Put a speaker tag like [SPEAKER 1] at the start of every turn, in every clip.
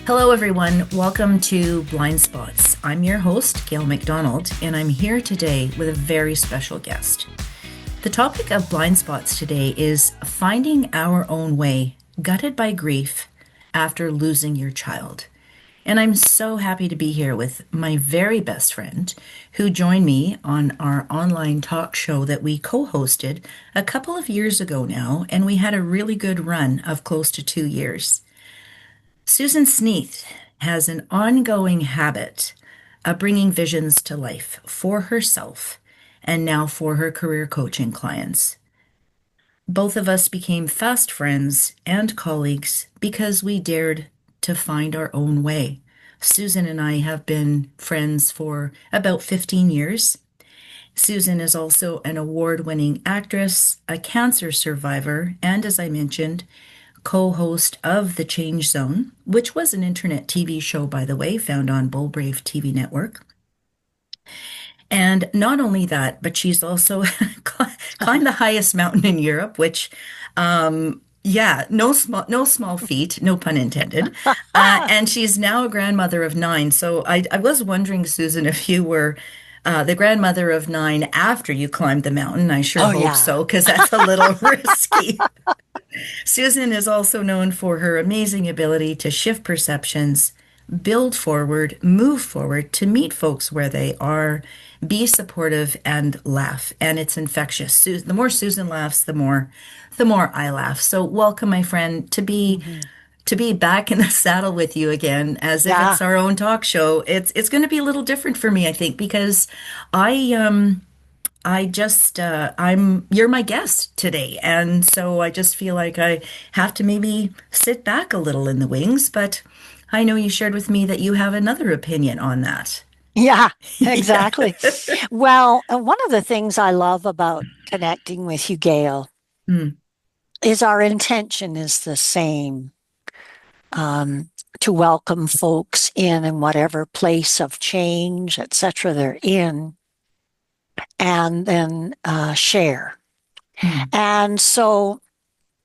[SPEAKER 1] Hello, everyone. Welcome to Blind Spots. I'm your host, Gail McDonald, and I'm here today with a very special guest. The topic of Blind Spots today is finding our own way, gutted by grief after losing your child. And I'm so happy to be here with my very best friend who joined me on our online talk show that we co hosted a couple of years ago now, and we had a really good run of close to 2 years. Susan Sneath has an ongoing habit of bringing visions to life for herself and now for her career coaching clients. Both of us became fast friends and colleagues because we dared to find our own way. Susan and I have been friends for about 15 years. Susan is also an award-winning actress, a cancer survivor, and as I mentioned, co-host of The Change Zone, which was an internet TV show, by the way, found on Bullbrave TV network. And not only that, but she's also climbed the highest mountain in Europe, which, yeah, no small feat, no pun intended. And she's now a grandmother of nine. So I was wondering, Susan, if you were the grandmother of nine after you climbed the mountain. I sure
[SPEAKER 2] Oh,
[SPEAKER 1] hope
[SPEAKER 2] yeah.
[SPEAKER 1] so, because that's a little risky. Susan is also known for her amazing ability to shift perceptions, build forward, move forward, to meet folks where they are, be supportive, and laugh. And it's infectious. The more Susan laughs, the more I laugh. So welcome, my friend,
[SPEAKER 2] Mhm.
[SPEAKER 1] to be back in the saddle with you again, as if
[SPEAKER 2] Yeah.
[SPEAKER 1] it's our own talk show. It's going to be a little different for me, I think, because you're my guest today. And so I just feel like I have to maybe sit back a little in the wings. But I know you shared with me that you have another opinion on that.
[SPEAKER 2] Yeah,
[SPEAKER 1] Yeah.
[SPEAKER 2] exactly. Well, one of the things I love about connecting with you, Gail,
[SPEAKER 1] Mm,
[SPEAKER 2] is our intention is the same, to welcome folks in whatever place of change, etc., they're in, and then share.
[SPEAKER 1] mm.
[SPEAKER 2] And so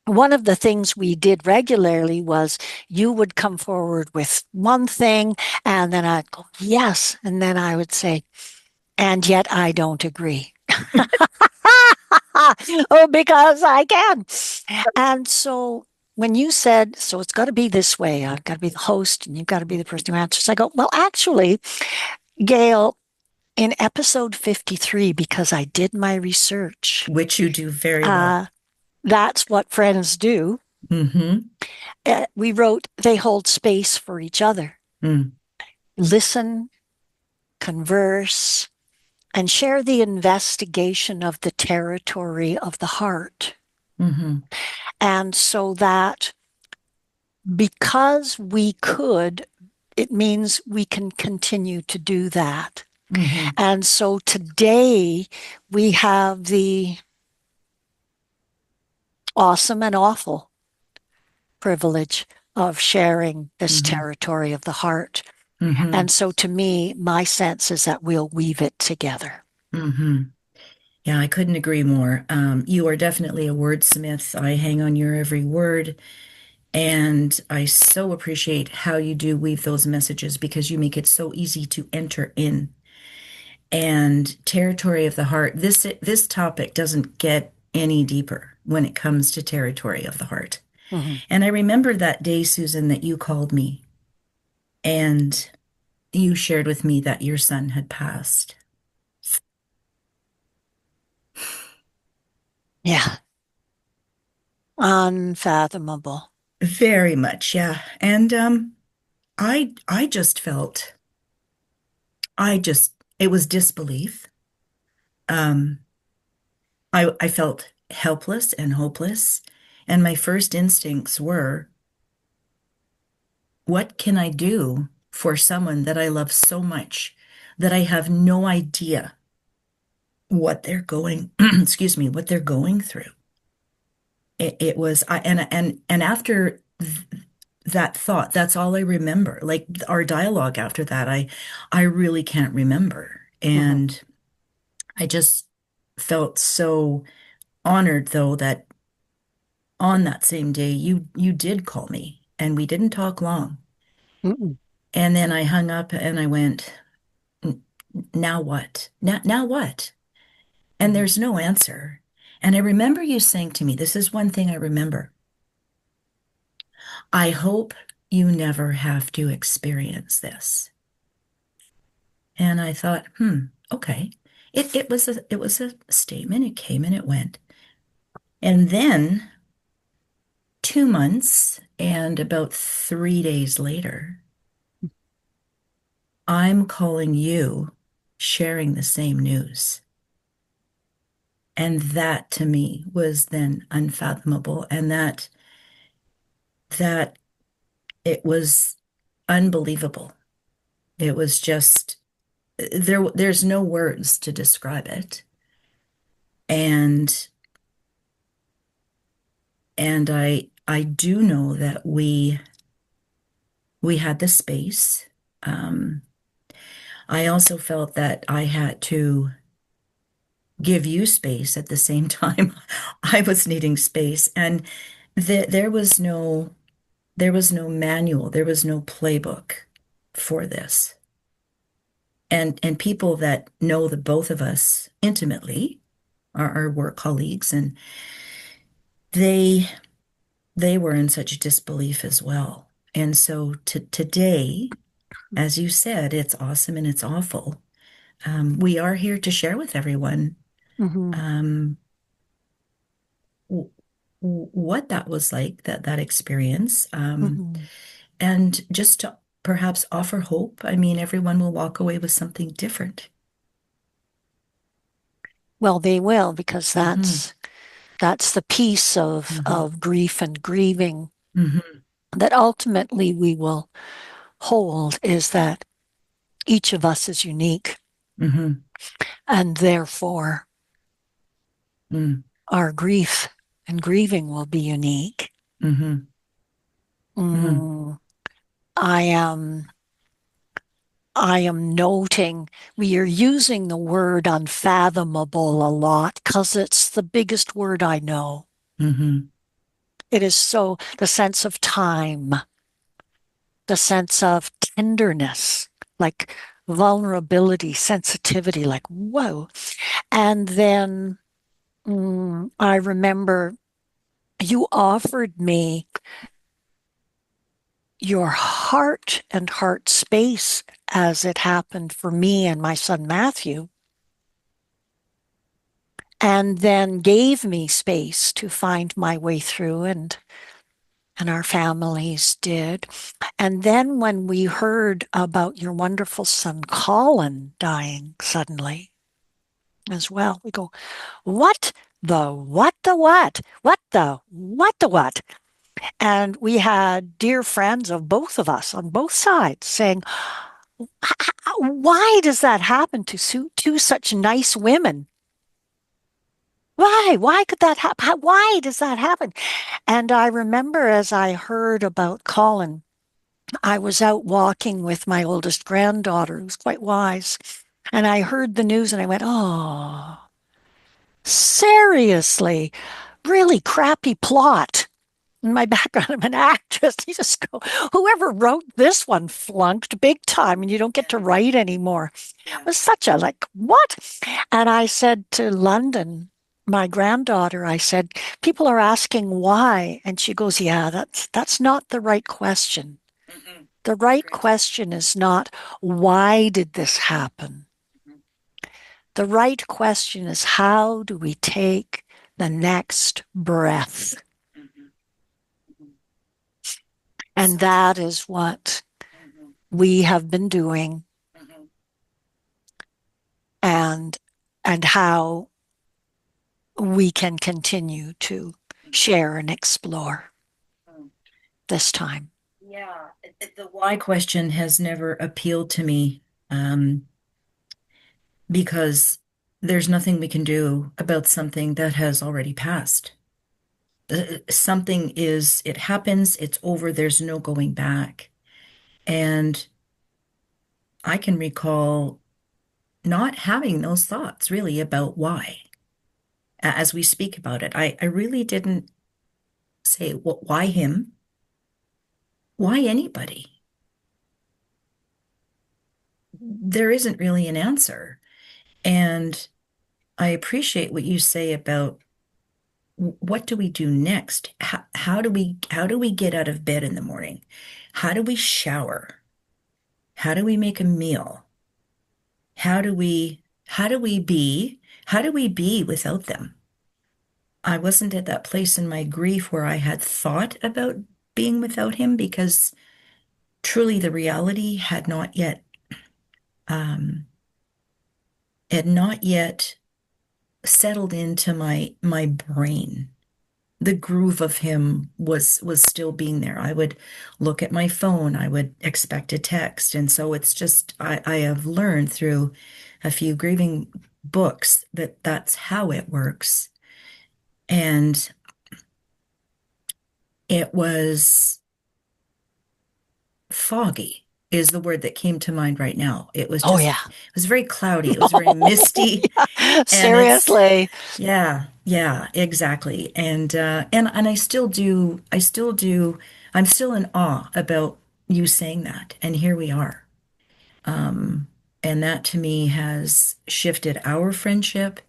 [SPEAKER 2] one of the things we did regularly was you would come forward with one thing, and then I'd go, yes. And then I would say, and yet I don't agree. Oh, because I can. And so when you said, so it's got to be this way, I've got to be the host and you've got to be the person who answers, I go, well, actually, Gail, in episode 53, because I did my research,
[SPEAKER 1] Which you do very well.
[SPEAKER 2] uh, that's what friends do.
[SPEAKER 1] Mm-hmm.
[SPEAKER 2] We wrote, they hold space for each other,
[SPEAKER 1] Mm,
[SPEAKER 2] listen, converse, and share the investigation of the territory of the heart.
[SPEAKER 1] mm-hmm.
[SPEAKER 2] And so that because we could, it means we can continue to do that.
[SPEAKER 1] Mm-hmm.
[SPEAKER 2] And so today we have the awesome and awful privilege of sharing this
[SPEAKER 1] Mm-hmm.
[SPEAKER 2] territory of the heart.
[SPEAKER 1] Mm-hmm.
[SPEAKER 2] And so to me, my sense is that we'll weave it together.
[SPEAKER 1] Mm-hmm. Yeah, I couldn't agree more. You are definitely a wordsmith. I hang on your every word. And I so appreciate how you do weave those messages because you make it so easy to enter in. And territory of the heart, this topic doesn't get any deeper when it comes to territory of the heart.
[SPEAKER 2] Mhm.
[SPEAKER 1] And I remember that day, Susan, that you called me and you shared with me that your son had passed.
[SPEAKER 2] Yeah, unfathomable.
[SPEAKER 1] Very much, yeah. And I just felt it was disbelief. Um I felt helpless and hopeless, and my first instincts were, what can I do for someone that I love so much that I have no idea what they're going, excuse me, what they're going through. It was and after that thought, that's all I remember. Like our dialogue after that, I really can't remember.
[SPEAKER 2] Mhm.
[SPEAKER 1] And I just felt so honored though that on that same day you did call me and we didn't talk long.
[SPEAKER 2] Mm-mm.
[SPEAKER 1] And then I hung up and I went, Now what? Now what?" And
[SPEAKER 2] Mm-hmm.
[SPEAKER 1] there's no answer. And I remember you saying to me, this is one thing I remember: "I hope you never have to experience this." And I thought, okay. It was a statement. It came and it went. And then 2 months and about 3 days later, I'm calling you, sharing the same news. And that to me was then unfathomable. And that it was unbelievable. It was just there's no words to describe it. And I do know that we had the space. Um, I also felt that I had to give you space at the same time. I was needing space, and there was no manual, there was no playbook for this. And people that know the both of us intimately are our work colleagues, and they they were in such disbelief as well. And so today, as you said, it's awesome and it's awful. We are here to share with everyone
[SPEAKER 2] Mm-hmm.
[SPEAKER 1] um, what that was like, that experience,
[SPEAKER 2] Mm-hmm.
[SPEAKER 1] and just to perhaps offer hope. I mean, everyone will walk away with something different.
[SPEAKER 2] Well, they will, because
[SPEAKER 1] Hmm.
[SPEAKER 2] that's the piece
[SPEAKER 1] Hmm.
[SPEAKER 2] of grief and grieving
[SPEAKER 1] Hmm.
[SPEAKER 2] that ultimately we will hold, is that each of us is unique,
[SPEAKER 1] Hmm.
[SPEAKER 2] and therefore
[SPEAKER 1] Hmm.
[SPEAKER 2] our grief and grieving will be unique.
[SPEAKER 1] Hmm. Hmm.
[SPEAKER 2] Mm, I am I am noting we are using the word unfathomable a lot because it's the biggest word I know.
[SPEAKER 1] Hmm.
[SPEAKER 2] It is so the sense of time, the sense of tenderness, like vulnerability, sensitivity, like, whoa. And then I remember you offered me your heart and heart space as it happened for me and my son Matthew, and then gave me space to find my way through, and our families did. And then when we heard about your wonderful son Colin dying suddenly as well, we go, what what? And we had dear friends of both of us on both sides saying, why does that happen to two such nice women? Why could that happen? Why does that happen? And I remember as I heard about Colin, I was out walking with my oldest granddaughter, who's quite wise. And I heard the news and I went, oh, seriously, really crappy plot. In my background, I'm an actress. You just go, whoever wrote this one flunked big time and you don't get to write anymore. It
[SPEAKER 1] Yeah.
[SPEAKER 2] was such a like, what? And I said to London, my granddaughter, I said, people are asking why. And she goes, yeah, that's not the right question.
[SPEAKER 1] Hmm.
[SPEAKER 2] The right question is not, why did this happen? The right question is, how do we take the next breath?
[SPEAKER 1] Hmm. Hmm.
[SPEAKER 2] And
[SPEAKER 1] So
[SPEAKER 2] that is what
[SPEAKER 1] hmm.
[SPEAKER 2] we have been doing,
[SPEAKER 1] Hmm.
[SPEAKER 2] and how we can continue to share and explore
[SPEAKER 1] Hmm.
[SPEAKER 2] this time.
[SPEAKER 1] Yeah, the why question has never appealed to me, because there's nothing we can do about something that has already passed. Something is, it happens, it's over, there's no going back. And I can recall not having those thoughts really about why. As we speak about it, I really didn't say, well, why him? Why anybody? there isn't really an answer. And I appreciate what you say about what do we do next? How do we get out of bed in the morning? How do we shower? How do we make a meal? How do we be without them? I wasn't at that place in my grief where I had thought about being without him because truly the reality um, had not yet settled into my brain. The groove of him was still being there. I would look at my phone, I would expect a text. And so it's just I have learned through a few grieving books that that's how it works. And it was foggy is the word that came to mind right now.
[SPEAKER 2] Oh, yeah.
[SPEAKER 1] It was very cloudy. It was very misty.
[SPEAKER 2] Yeah.
[SPEAKER 1] And it's
[SPEAKER 2] Seriously.
[SPEAKER 1] yeah, yeah, exactly. And I still do I'm still in awe about you saying that. And here we are. Um, and that to me has shifted our friendship.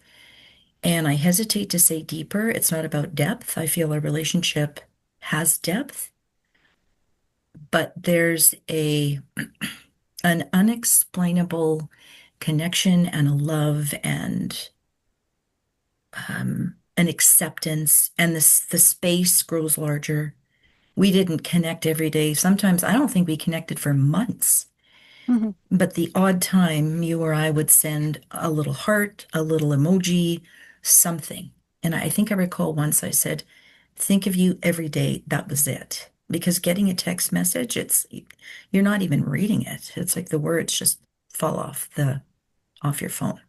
[SPEAKER 1] And I hesitate to say deeper. It's not about depth. I feel our relationship has depth, but there's a an unexplainable connection and a love and an acceptance, and the space grows larger. We didn't connect every day. Sometimes I don't think we connected for months,
[SPEAKER 2] Mhm.
[SPEAKER 1] but the odd time you or I would send a little heart, a little emoji, something. And I think I recall once I said, think of you every day. That was it. Because getting a text message, you're not even reading it. It's like the words just fall off your phone.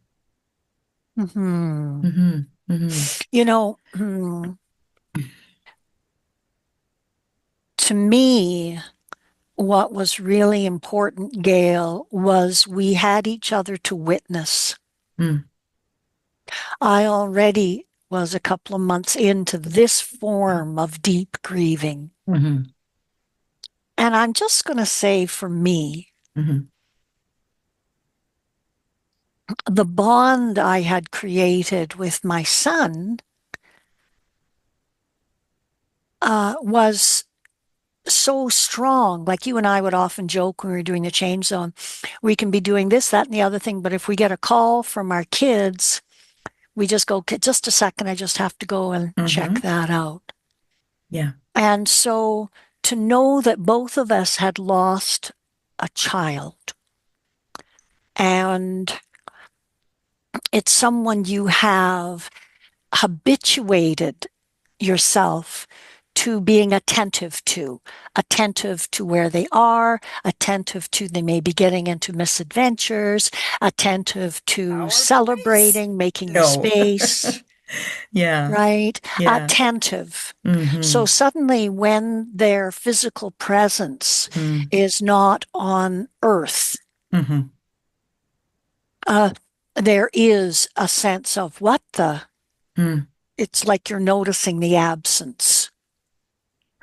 [SPEAKER 2] Mhm.
[SPEAKER 1] Hmm. Hmm.
[SPEAKER 2] You know, to me, what was really important, Gail, was we had each other to witness.
[SPEAKER 1] Mm.
[SPEAKER 2] I already was a couple of months into this form of deep grieving.
[SPEAKER 1] Hmm.
[SPEAKER 2] And I'm just going to say for me,
[SPEAKER 1] Hmm.
[SPEAKER 2] the bond I had created with my son was so strong. Like you and I would often joke when we were doing the change zone, we can be doing this, that, and the other thing. But if we get a call from our kids, we just go, "Okay, just a second, I just have to go and check
[SPEAKER 1] Hmm.
[SPEAKER 2] that out."
[SPEAKER 1] Yeah.
[SPEAKER 2] And so to know that both of us had lost a child and it's someone you have habituated yourself to being attentive to where they are, attentive to they may be getting into misadventures, attentive to
[SPEAKER 1] Our place?
[SPEAKER 2] celebrating, making the
[SPEAKER 1] No.
[SPEAKER 2] space,
[SPEAKER 1] Yeah.
[SPEAKER 2] right?
[SPEAKER 1] Yeah.
[SPEAKER 2] Attentive. So
[SPEAKER 1] Hmm.
[SPEAKER 2] suddenly, when their physical presence
[SPEAKER 1] Mm.
[SPEAKER 2] is not on earth,
[SPEAKER 1] Hmm.
[SPEAKER 2] uh, there is a sense of what the,
[SPEAKER 1] Mm.
[SPEAKER 2] it's like you're noticing the absence.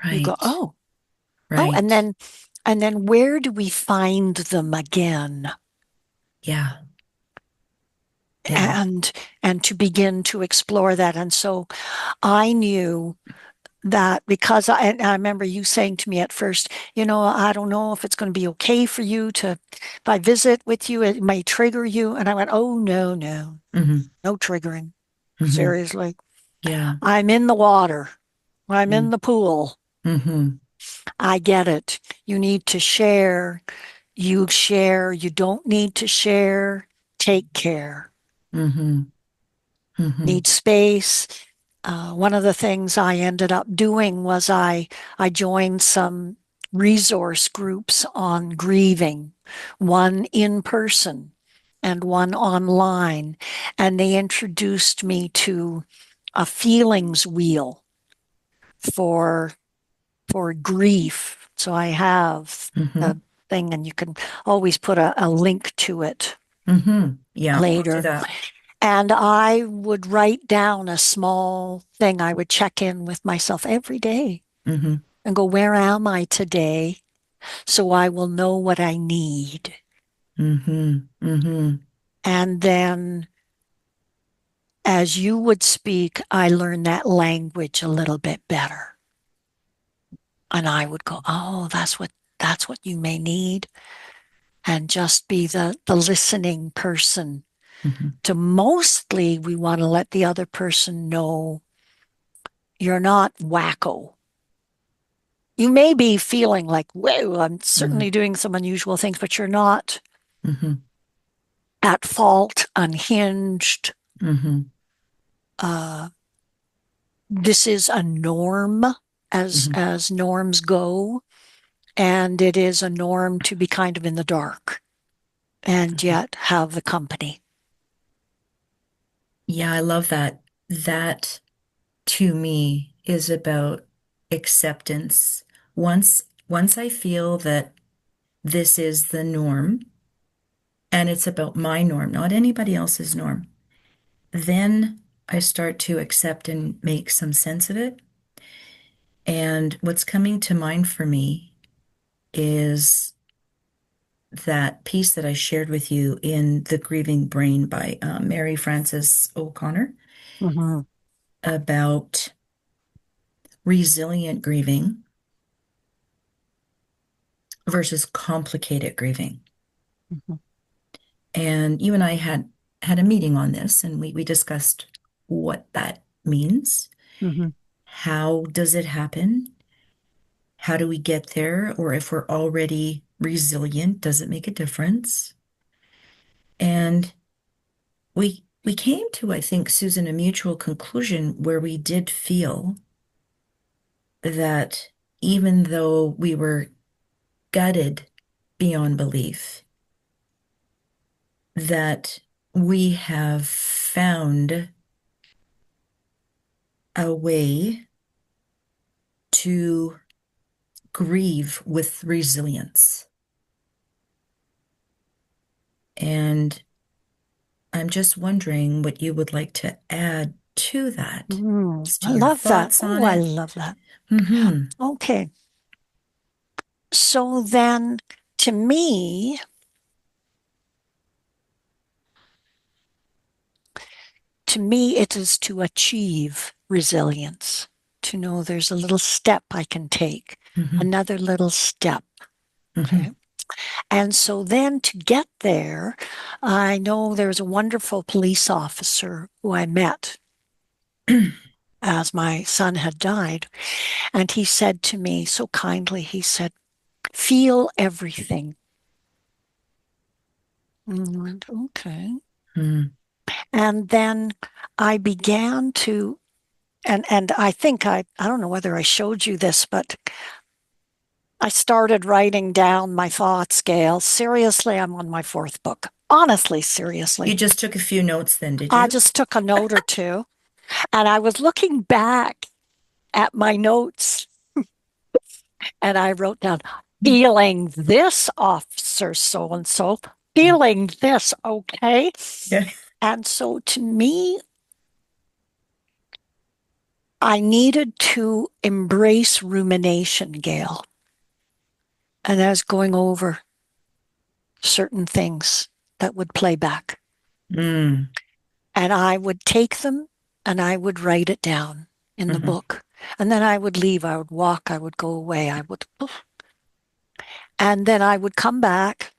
[SPEAKER 2] You go,
[SPEAKER 1] Right.
[SPEAKER 2] oh, oh,
[SPEAKER 1] Right.
[SPEAKER 2] and then where do we find them again?
[SPEAKER 1] Yeah. Yeah.
[SPEAKER 2] And to begin to explore that. And so I knew that because and I remember you saying to me at first, I don't know if it's going to be okay for you to, if I visit with you, it may trigger you. And I went, oh, no, no,
[SPEAKER 1] Hmm.
[SPEAKER 2] no triggering.
[SPEAKER 1] Hmm.
[SPEAKER 2] Seriously.
[SPEAKER 1] Yeah.
[SPEAKER 2] I'm in the water. I'm in
[SPEAKER 1] Mm.
[SPEAKER 2] the pool.
[SPEAKER 1] Hmm.
[SPEAKER 2] I get it. You need to share. You share. You don't need to share. Take care.
[SPEAKER 1] Hmm. Hmm.
[SPEAKER 2] Need space. One of the things I ended up doing was I joined some resource groups on grieving, one in person and one online, and they introduced me to a feelings wheel for grief. So I have
[SPEAKER 1] Hmm.
[SPEAKER 2] the thing, and you can always put a link to it
[SPEAKER 1] Hmm. Yeah. I'll do
[SPEAKER 2] later.
[SPEAKER 1] that.
[SPEAKER 2] And I would write down a small thing. I would check in with myself every day
[SPEAKER 1] Hmm.
[SPEAKER 2] and go, where am I today? So I will know what I need.
[SPEAKER 1] Mm-hmm. Mm-hmm.
[SPEAKER 2] And then as you would speak, I learned that language a little bit better. And I would go, oh, that's what you may need. And just be the listening person.
[SPEAKER 1] Mm-hmm.
[SPEAKER 2] To mostly we want to let the other person know you're not wacko. You may be feeling like, whoa, I'm certainly doing some unusual things, but you're not
[SPEAKER 1] Mm-hmm.
[SPEAKER 2] at fault, unhinged.
[SPEAKER 1] Mm-hmm.
[SPEAKER 2] Uh, this is a norm as
[SPEAKER 1] Mm-hmm.
[SPEAKER 2] as norms go, and it is a norm to be kind of in the dark and yet have the company.
[SPEAKER 1] Yeah, I love that. That to me is about acceptance. Once I feel that this is the norm and it's about my norm, not anybody else's norm, then I start to accept and make some sense of it. And what's coming to mind for me is that piece that I shared with you in The Grieving Brain by Mary Frances O'Connor
[SPEAKER 2] Mm-hmm.
[SPEAKER 1] about resilient grieving versus complicated grieving.
[SPEAKER 2] Mm-hmm.
[SPEAKER 1] And you and I had a meeting on this, and we discussed what that means.
[SPEAKER 2] Mm-hmm.
[SPEAKER 1] How does it happen? How do we get there? Or if we're already resilient, does it make a difference? And we came to, I think, Susan, a mutual conclusion where we did feel that even though we were gutted beyond belief, that we have found a way to grieve with resilience. And I'm just wondering what you would like to add to that, as to
[SPEAKER 2] I
[SPEAKER 1] your
[SPEAKER 2] love that.
[SPEAKER 1] thoughts
[SPEAKER 2] Oh,
[SPEAKER 1] on
[SPEAKER 2] I
[SPEAKER 1] it.
[SPEAKER 2] love that.
[SPEAKER 1] Mm-hmm.
[SPEAKER 2] Okay. So then to me, it is to achieve resilience, to know there's a little step I can take,
[SPEAKER 1] Mm-hmm.
[SPEAKER 2] another little step.
[SPEAKER 1] Mm-hmm.
[SPEAKER 2] Okay. And so then to get there, I know there's a wonderful police officer who I met as my son had died. And he said to me so kindly, he said, feel everything. And I went, okay.
[SPEAKER 1] Mm-hmm.
[SPEAKER 2] And then I began to, and I think I don't know whether I showed you this, but I started writing down my thoughts, Gail. Seriously, I'm on my fourth book. Honestly,
[SPEAKER 1] You
[SPEAKER 2] seriously.
[SPEAKER 1] just took a few notes then, did
[SPEAKER 2] I
[SPEAKER 1] you?
[SPEAKER 2] just took a note or two and I was looking back at my notes and I wrote down, feeling this, officer so and so, feeling this, okay.
[SPEAKER 1] Yeah.
[SPEAKER 2] And so to me, I needed to embrace rumination, Gail. And I was going over certain things that would play back.
[SPEAKER 1] Mm.
[SPEAKER 2] And I would take them and I would write it down in the
[SPEAKER 1] Mm-hmm.
[SPEAKER 2] book. And then I would leave, I would walk, I would go away, and then I would come back,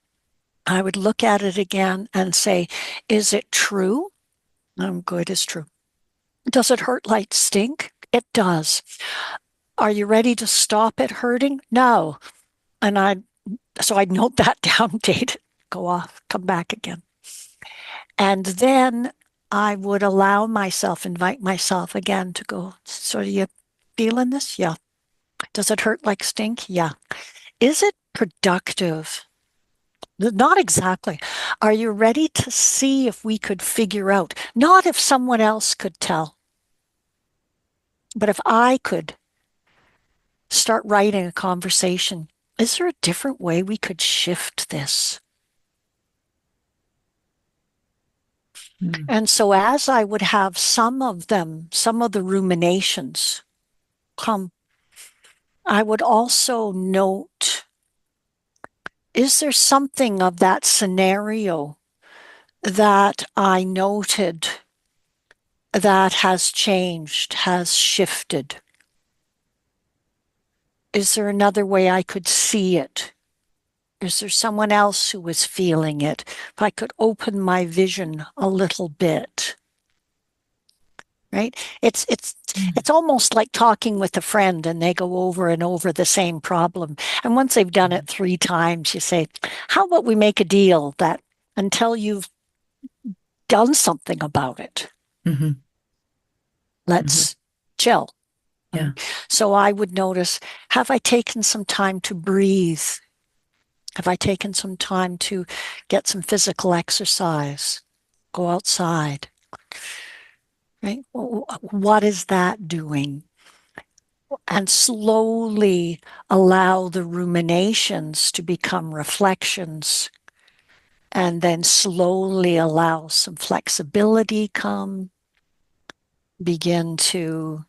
[SPEAKER 2] I would look at it again and say, is it true? I'm good, it's true. Does it hurt like stink? It does. Are you ready to stop it hurting? No. And so I'd note that down, date it, go off, come back again. And then I would allow myself, invite myself again to go, so are you feeling this? Yeah. Does it hurt like stink? Yeah. Is it productive? Not exactly. Are you ready to see if we could figure out, not if someone else could tell, but if I could start writing a conversation? Is there a different way we could shift this?
[SPEAKER 1] Mm.
[SPEAKER 2] And so as I would have some of them, some of the ruminations come, I would also note, is there something of that scenario that I noted that has changed, has shifted? Is there another way I could see it? Is there someone else who was feeling it? If I could open my vision a little bit, right? It's almost like talking with a friend and they go over and over the same problem. And once they've done it 3 times, you say, how about we make a deal that until you've done something about it,
[SPEAKER 1] Mm-hmm.
[SPEAKER 2] let's chill.
[SPEAKER 1] Yeah.
[SPEAKER 2] So I would notice, have I taken some time to breathe? Have I taken some time to get some physical exercise? Go outside, right? What is that doing? And slowly allow the ruminations to become reflections, and then slowly allow some flexibility come, begin to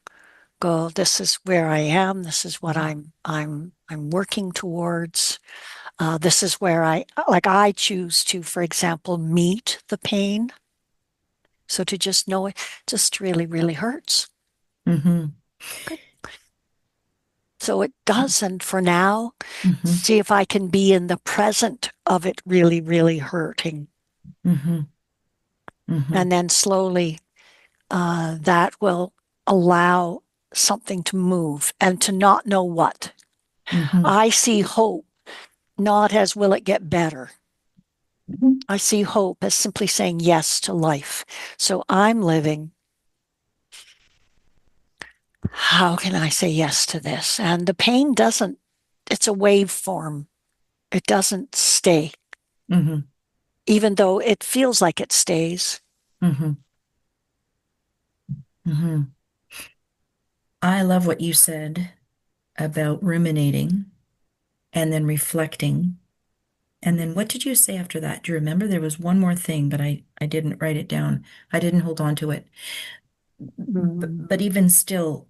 [SPEAKER 2] go, this is where I am, this is what I'm working towards. This is where I choose to, for example, meet the pain. So to just know it just really, really hurts.
[SPEAKER 1] Mm-hmm.
[SPEAKER 2] Good. So it doesn't for now.
[SPEAKER 1] Mm-hmm.
[SPEAKER 2] See if I can be in the present of it really, really hurting.
[SPEAKER 1] Mm-hmm. Mm-hmm.
[SPEAKER 2] And then slowly that will allow something to move and to not know what.
[SPEAKER 1] Mm-hmm.
[SPEAKER 2] I see hope not as will it get better. I see hope as simply saying yes to life. So I'm living. How can I say yes to this? And the pain doesn't, it's a waveform. It doesn't stay,
[SPEAKER 1] Mm-hmm.
[SPEAKER 2] even though it feels like it stays.
[SPEAKER 1] Mm-hmm. Mm-hmm. I love what you said about ruminating and then reflecting. And then what did you say after that? Do you remember? There was one more thing, but I didn't write it down. I didn't hold on to it.
[SPEAKER 2] Mm-hmm.
[SPEAKER 1] But even still,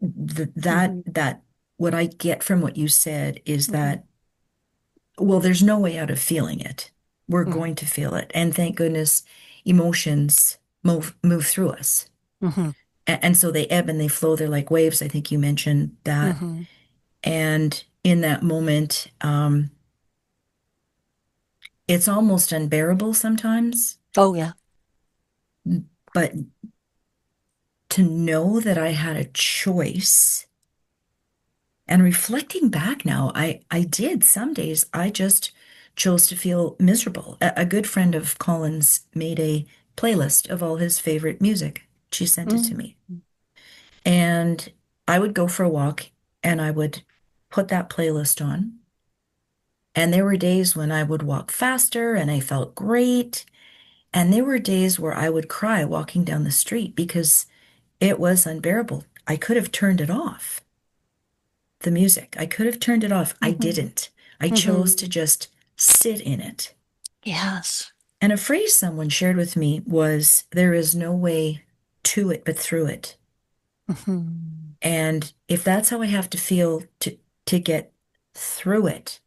[SPEAKER 2] Mm-hmm.
[SPEAKER 1] that what I get from what you said is
[SPEAKER 2] Mm-hmm.
[SPEAKER 1] that, well, there's no way out of feeling it. We're going to feel it. And thank goodness emotions move through us.
[SPEAKER 2] Mm-hmm.
[SPEAKER 1] And so they ebb and they flow. They're like waves. I think you mentioned that.
[SPEAKER 2] Mm-hmm.
[SPEAKER 1] And in that moment, it's almost unbearable sometimes.
[SPEAKER 2] Oh, yeah.
[SPEAKER 1] But to know that I had a choice and reflecting back now, I did. Some days I just chose to feel miserable. A good friend of Colin's made a playlist of all his favorite music. She sent it to me.
[SPEAKER 2] Mm-hmm.
[SPEAKER 1] And I would go for a walk and I would put that playlist on. And there were days when I would walk faster and I felt great. And there were days where I would cry walking down the street because it was unbearable. I could have turned it off, the music. I could have turned it off. I
[SPEAKER 2] Mm-hmm.
[SPEAKER 1] didn't. I chose to
[SPEAKER 2] Mm-hmm.
[SPEAKER 1] just sit in it.
[SPEAKER 2] Yes.
[SPEAKER 1] And a phrase someone shared with me was, there is no way to it but through it.
[SPEAKER 2] Mm-hmm.
[SPEAKER 1] And if that's how I have to feel to get through it,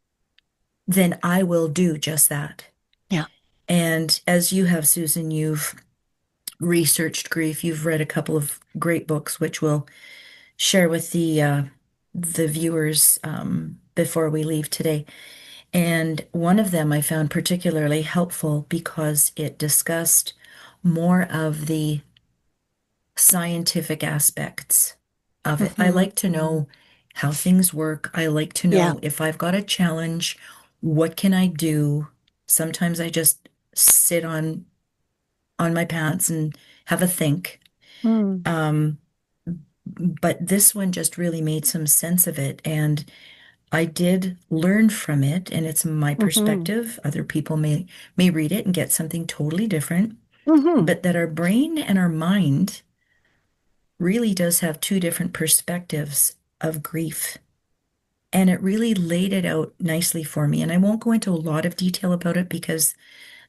[SPEAKER 1] then I will do just that.
[SPEAKER 2] Yeah.
[SPEAKER 1] And as you have, Susan, you've researched grief. You've read a couple of great books, which we'll share with the viewers before we leave today. And one of them I found particularly helpful because it discussed more of the scientific aspects of it. I
[SPEAKER 2] Mm-hmm.
[SPEAKER 1] like to know how things work. I like to
[SPEAKER 2] Yeah.
[SPEAKER 1] know if I've got a challenge, what can I do? Sometimes I just sit on my pants and have a think.
[SPEAKER 2] Mm.
[SPEAKER 1] Um, but this one just really made some sense of it. And I did learn from it, and it's my
[SPEAKER 2] Mm-hmm.
[SPEAKER 1] perspective. Other people may read it and get something totally different,
[SPEAKER 2] Mm-hmm.
[SPEAKER 1] but that our brain and our mind really does have two different perspectives of grief. And it really laid it out nicely for me. And I won't go into a lot of detail about it because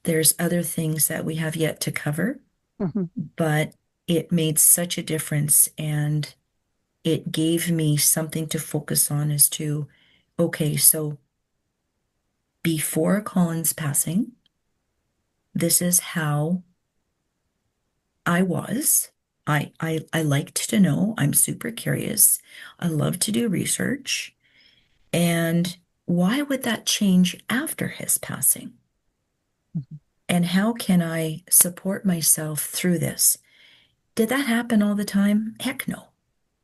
[SPEAKER 1] there's other things that we have yet to cover,
[SPEAKER 2] Mm-hmm.
[SPEAKER 1] but it made such a difference. And it gave me something to focus on as to, okay, so before Colin's passing, this is how I was. I liked to know. I'm super curious. I love to do research. And why would that change after his passing?
[SPEAKER 2] Mhm.
[SPEAKER 1] And how can I support myself through this? Did that happen all the time? Heck no.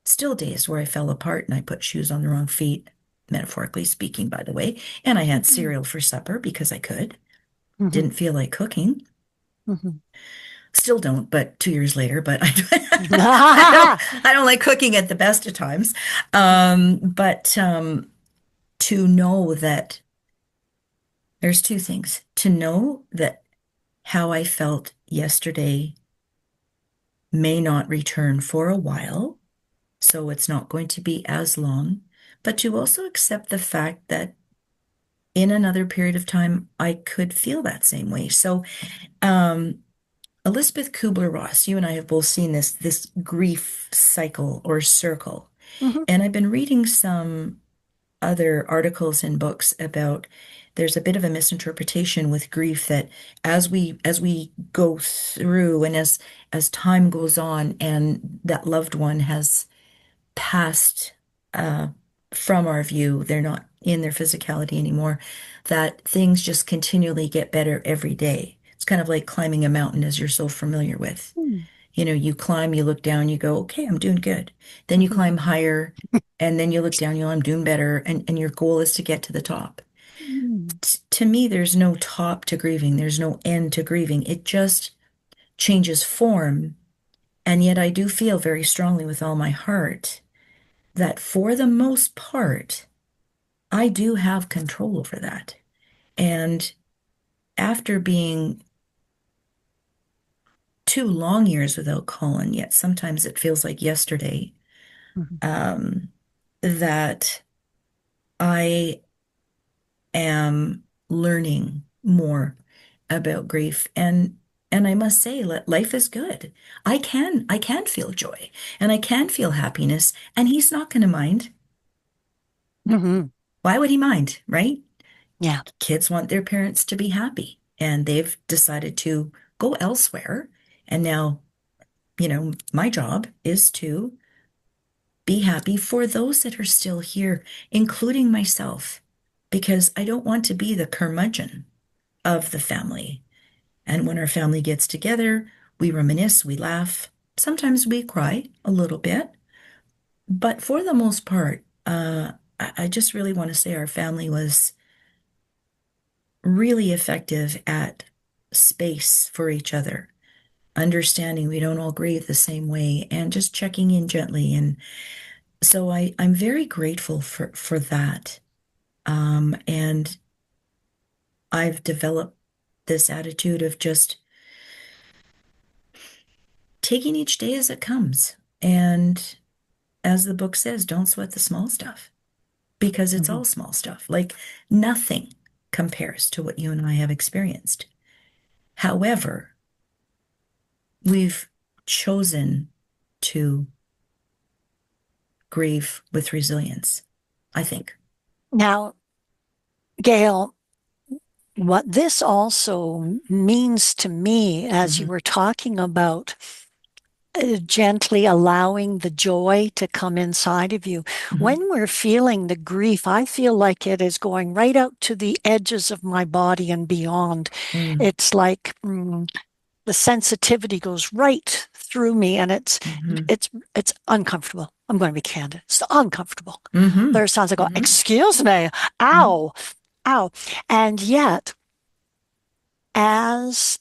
[SPEAKER 1] Still days where I fell apart and I put shoes on the wrong feet, metaphorically speaking, by the way. And I had cereal for supper because I could.
[SPEAKER 2] Mhm.
[SPEAKER 1] Didn't feel like cooking.
[SPEAKER 2] Mhm.
[SPEAKER 1] Still don't, but 2 years later, but
[SPEAKER 2] Mhm.
[SPEAKER 1] I don't like cooking at the best of times. But to know that there's two things. To know that how I felt yesterday may not return for a while, so it's not going to be as long, but to also accept the fact that in another period of time, I could feel that same way. So, um, Elizabeth Kubler-Ross, you and I have both seen this grief cycle or circle. And I've been reading some other articles and books about there's a bit of a misinterpretation with grief that as we go through and as time goes on and that loved one has passed uh, from our view, they're not in their physicality anymore, that things just continually get better every day. It's kind of like climbing a mountain, as you're so familiar with. You know, you climb, you look down, you go, okay, I'm doing good. Then you
[SPEAKER 2] Mhm.
[SPEAKER 1] climb higher, and then you look down, you know, I'm doing better, and your goal is to get to the top.
[SPEAKER 2] Mhm.
[SPEAKER 1] To me, there's no top to grieving, there's no end to grieving. It just changes form. And yet, I do feel very strongly with all my heart that for the most part, I do have control over that. And after being 2 long years without Colin, yet sometimes it feels like yesterday,
[SPEAKER 2] Mhm.
[SPEAKER 1] um, that I am learning more about grief. And I must say, life is good. I can feel joy and I can feel happiness, and he's not going to mind.
[SPEAKER 2] Mhm.
[SPEAKER 1] Why would he mind, right?
[SPEAKER 2] Yeah.
[SPEAKER 1] Kids want their parents to be happy, and they've decided to go elsewhere. And now, my job is to be happy for those that are still here, including myself, because I don't want to be the curmudgeon of the family. And when our family gets together, we reminisce, we laugh. Sometimes we cry a little bit, but for the most part, I just really want to say our family was really effective at space for each other, understanding we don't all grieve the same way, and just checking in gently. And so I'm very grateful for that. And I've developed this attitude of just taking each day as it comes. And as the book says, don't sweat the small stuff because it's
[SPEAKER 2] Mhm.
[SPEAKER 1] all small stuff. Like nothing compares to what you and I have experienced. However, we've chosen to grieve with resilience, I think.
[SPEAKER 2] Now, Gail, what this also means to me, as you
[SPEAKER 1] Hmm.
[SPEAKER 2] were talking about gently allowing the joy to come inside of you.
[SPEAKER 1] Hmm.
[SPEAKER 2] When we're feeling the grief, I feel like it is going right out to the edges of my body and beyond.
[SPEAKER 1] Mm.
[SPEAKER 2] It's like the sensitivity goes right through me, and
[SPEAKER 1] Hmm.
[SPEAKER 2] it's uncomfortable. I'm going to be candid. It's uncomfortable.
[SPEAKER 1] Hmm.
[SPEAKER 2] There are sounds I go,
[SPEAKER 1] Hmm.
[SPEAKER 2] excuse me,
[SPEAKER 1] Hmm.
[SPEAKER 2] ow, ow. And yet, as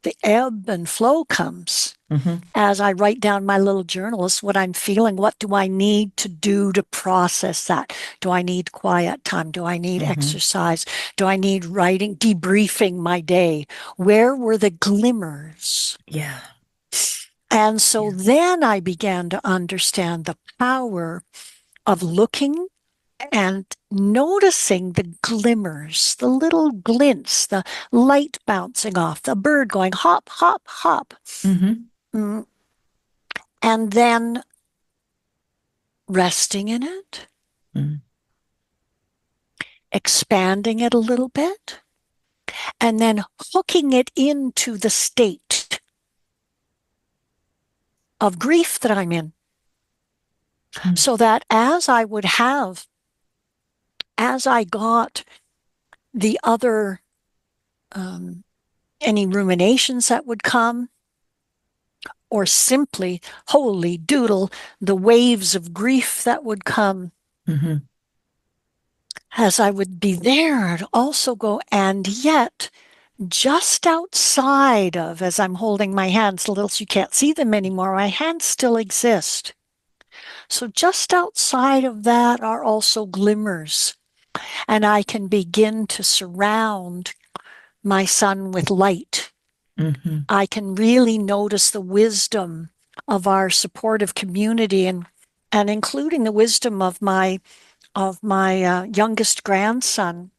[SPEAKER 2] the ebb and flow comes,
[SPEAKER 1] Hmm.
[SPEAKER 2] as I write down my little journal, is what I'm feeling. What do I need to do to process that? Do I need quiet time? Do I need
[SPEAKER 1] Hmm.
[SPEAKER 2] exercise? Do I need writing, debriefing my day? Where were the glimmers?
[SPEAKER 1] Yeah.
[SPEAKER 2] And so
[SPEAKER 1] Yeah.
[SPEAKER 2] then I began to understand the power of looking and noticing the glimmers, the little glints, the light bouncing off, the bird going hop, hop, hop.
[SPEAKER 1] Hmm.
[SPEAKER 2] Mm, and then resting in it,
[SPEAKER 1] Hmm.
[SPEAKER 2] expanding it a little bit, and then hooking it into the state of grief that I'm in.
[SPEAKER 1] Mm.
[SPEAKER 2] So that as I got the other, um, any ruminations that would come, or simply, holy doodle, the waves of grief that would come,
[SPEAKER 1] Mm-hmm.
[SPEAKER 2] as I would be there, I'd also go, and yet, just outside of, as I'm holding my hands, a little so you can't see them anymore, my hands still exist. So just outside of that are also glimmers. And I can begin to surround my son with light.
[SPEAKER 1] Mm-hmm.
[SPEAKER 2] I can really notice the wisdom of our supportive community, and including the wisdom of my youngest grandson,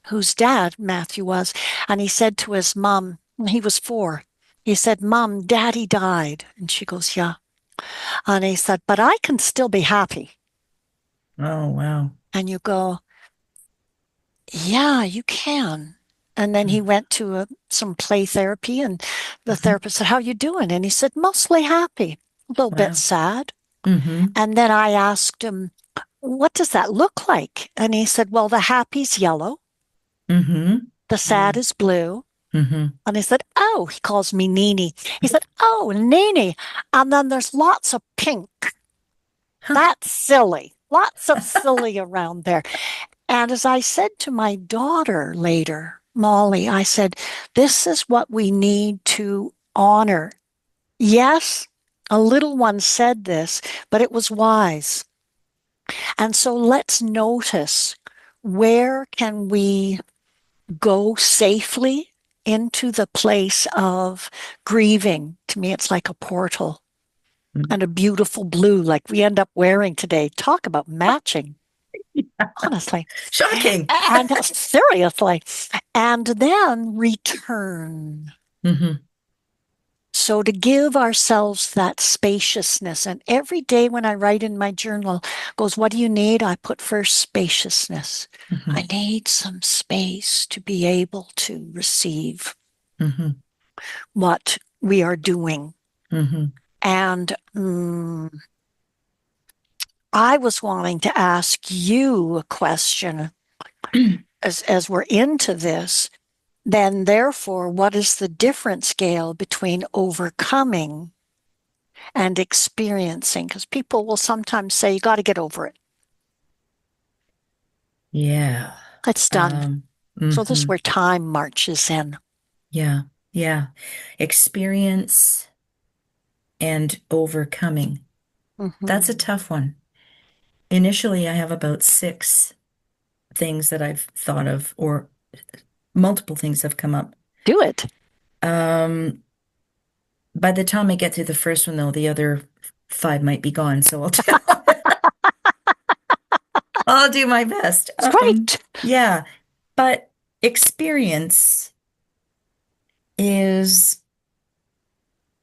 [SPEAKER 2] whose dad Matthew was. And he said to his mom, he was 4. He said, "Mom, Daddy died." And she goes, "Yeah." And he said, "But I can still be happy."
[SPEAKER 1] Oh, wow.
[SPEAKER 2] And you go, "Yeah, you can." And then he went to some play therapy, and the
[SPEAKER 1] Mm-hmm.
[SPEAKER 2] therapist said, "How you doing?" And he said, "Mostly happy, a little bit
[SPEAKER 1] Wow.
[SPEAKER 2] sad."
[SPEAKER 1] Mm-hmm.
[SPEAKER 2] And then I asked him, "What does that look like?" And he said, "Well, the happy's yellow,
[SPEAKER 1] Mm-hmm.
[SPEAKER 2] the sad
[SPEAKER 1] Mm.
[SPEAKER 2] is blue."
[SPEAKER 1] Mm-hmm.
[SPEAKER 2] And he said, "Oh," he calls me Nini. He said, "Oh, Nini." And then there's lots of pink.
[SPEAKER 1] Huh.
[SPEAKER 2] That's silly. Lots of silly around there. And as I said to my daughter later, Molly, I said, "This is what we need to honor." Yes, a little one said this, but it was wise. And so let's notice, where can we go safely into the place of grieving? To me, it's like a portal,
[SPEAKER 1] Mm.
[SPEAKER 2] and a beautiful blue like we end up wearing today. Talk about matching, honestly.
[SPEAKER 1] Shocking.
[SPEAKER 2] And seriously. And then return.
[SPEAKER 1] Mm-hmm.
[SPEAKER 2] So to give ourselves that spaciousness. And every day when I write in my journal, goes, "What do you need?" I put first spaciousness.
[SPEAKER 1] Mm-hmm.
[SPEAKER 2] I need some space to be able to receive
[SPEAKER 1] Mm-hmm.
[SPEAKER 2] what we are doing.
[SPEAKER 1] Mm-hmm.
[SPEAKER 2] And I was wanting to ask you a question as we're into this. Then, therefore, what is the difference, Gail, between overcoming and experiencing? Because people will sometimes say, "You got to get over it.
[SPEAKER 1] Yeah.
[SPEAKER 2] It's done."
[SPEAKER 1] Um,
[SPEAKER 2] So this is
[SPEAKER 1] mm-hmm.
[SPEAKER 2] where time marches in.
[SPEAKER 1] Yeah. Yeah. Experience and overcoming. That's a
[SPEAKER 2] Mm-hmm.
[SPEAKER 1] tough one. Initially, I have about 6 things that I've thought of, or multiple things have come up.
[SPEAKER 2] Do it.
[SPEAKER 1] Um, by the time I get through the first one, though, the other 5 might be gone. So I'll do my best.
[SPEAKER 2] It's great.
[SPEAKER 1] Yeah, but experience is,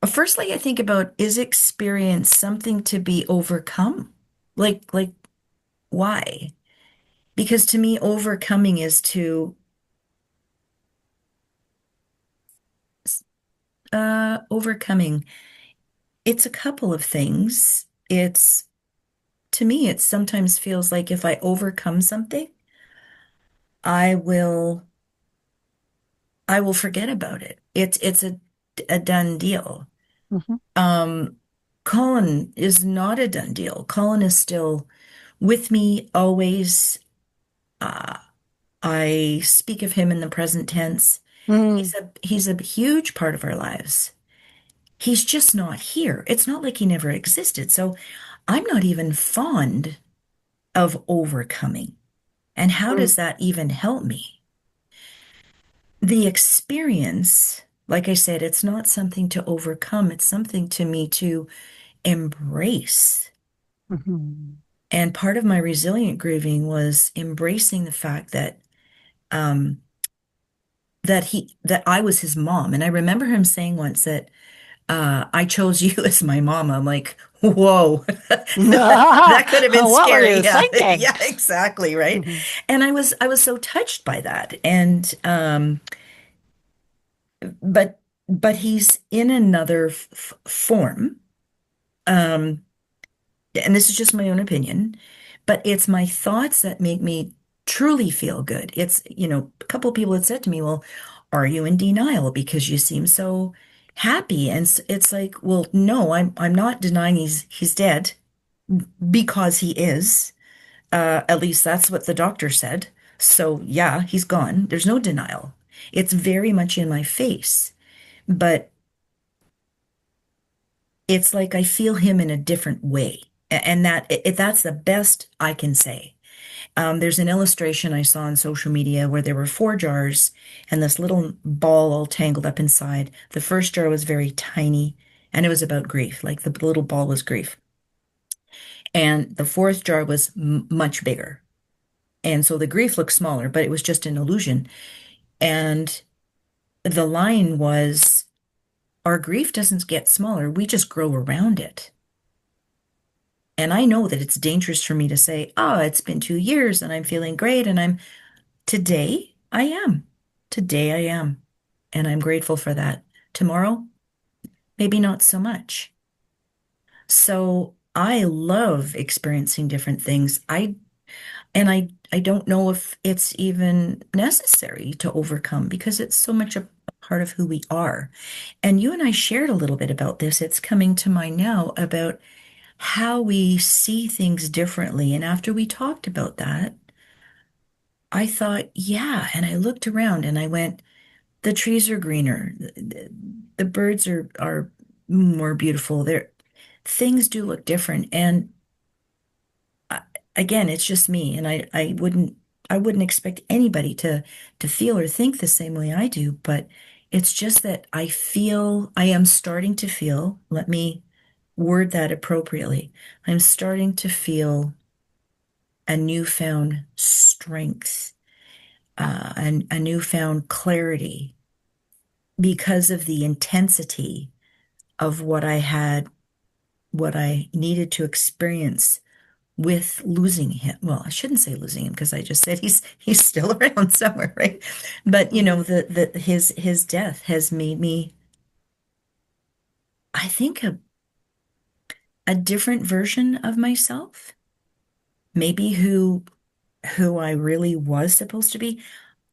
[SPEAKER 1] firstly, I think about, is experience something to be overcome? Like why? Because to me, overcoming is to overcoming. It's a couple of things. It's To me, it sometimes feels like if I overcome something, I will I will forget about it. It's a done deal.
[SPEAKER 2] Mm-hmm.
[SPEAKER 1] Um, Colin is not a done deal. Colin is still with me always. Uh, I speak of him in the present tense.
[SPEAKER 2] Mm-hmm.
[SPEAKER 1] He's a huge part of our lives. He's just not here. It's not like he never existed. So I'm not even fond of overcoming. And how does that even help me? The experience, like I said, it's not something to overcome, it's something to me to embrace.
[SPEAKER 2] Mm-hmm.
[SPEAKER 1] And part of my resilient grieving was embracing the fact that that I was his mom. And I remember him saying once that I chose you as my mom. I'm like, whoa, that could have been
[SPEAKER 2] What were
[SPEAKER 1] scary.
[SPEAKER 2] you
[SPEAKER 1] Yeah,
[SPEAKER 2] thinking?
[SPEAKER 1] yeah, exactly, right.
[SPEAKER 2] Mhm.
[SPEAKER 1] And I was so touched by that. And but but he's in another form. Um, and this is just my own opinion, but it's my thoughts that make me truly feel good. It's, a couple of people had said to me, well, are you in denial because you seem so happy? And it's like, well, no, I'm not denying he's dead because he is. At least that's what the doctor said. So yeah, he's gone. There's no denial. It's very much in my face, but it's like I feel him in a different way. And that's the best I can say. There's an illustration I saw on social media where there were four jars and this little ball all tangled up inside. The first jar was very tiny and it was about grief, like the little ball was grief. And the fourth jar was much bigger. And so the grief looked smaller, but it was just an illusion. And the line was, our grief doesn't get smaller, we just grow around it. And I know that it's dangerous for me to say, oh, it's been 2 years and I'm feeling great. And today I am. Today I am. And I'm grateful for that. Tomorrow, maybe not so much. So I love experiencing different things. I don't know if it's even necessary to overcome because it's so much a part of who we are. And you and I shared a little bit about this. It's coming to mind now about how we see things differently. And after we talked about that, I thought, yeah. And I looked around and I went, the trees are greener. The birds are more beautiful. Things do look different. And I, again, it's just me. And I wouldn't expect anybody to feel or think the same way I do. But it's just that I am starting to feel, let me word that appropriately. I'm starting to feel a newfound strength, and a newfound clarity because of the intensity of what I needed to experience with losing him. Well, I shouldn't say losing him because I just said he's still around somewhere, right? But
[SPEAKER 2] Mhm.
[SPEAKER 1] his death has made me, I think, a different version of myself. Maybe who I really was supposed to be.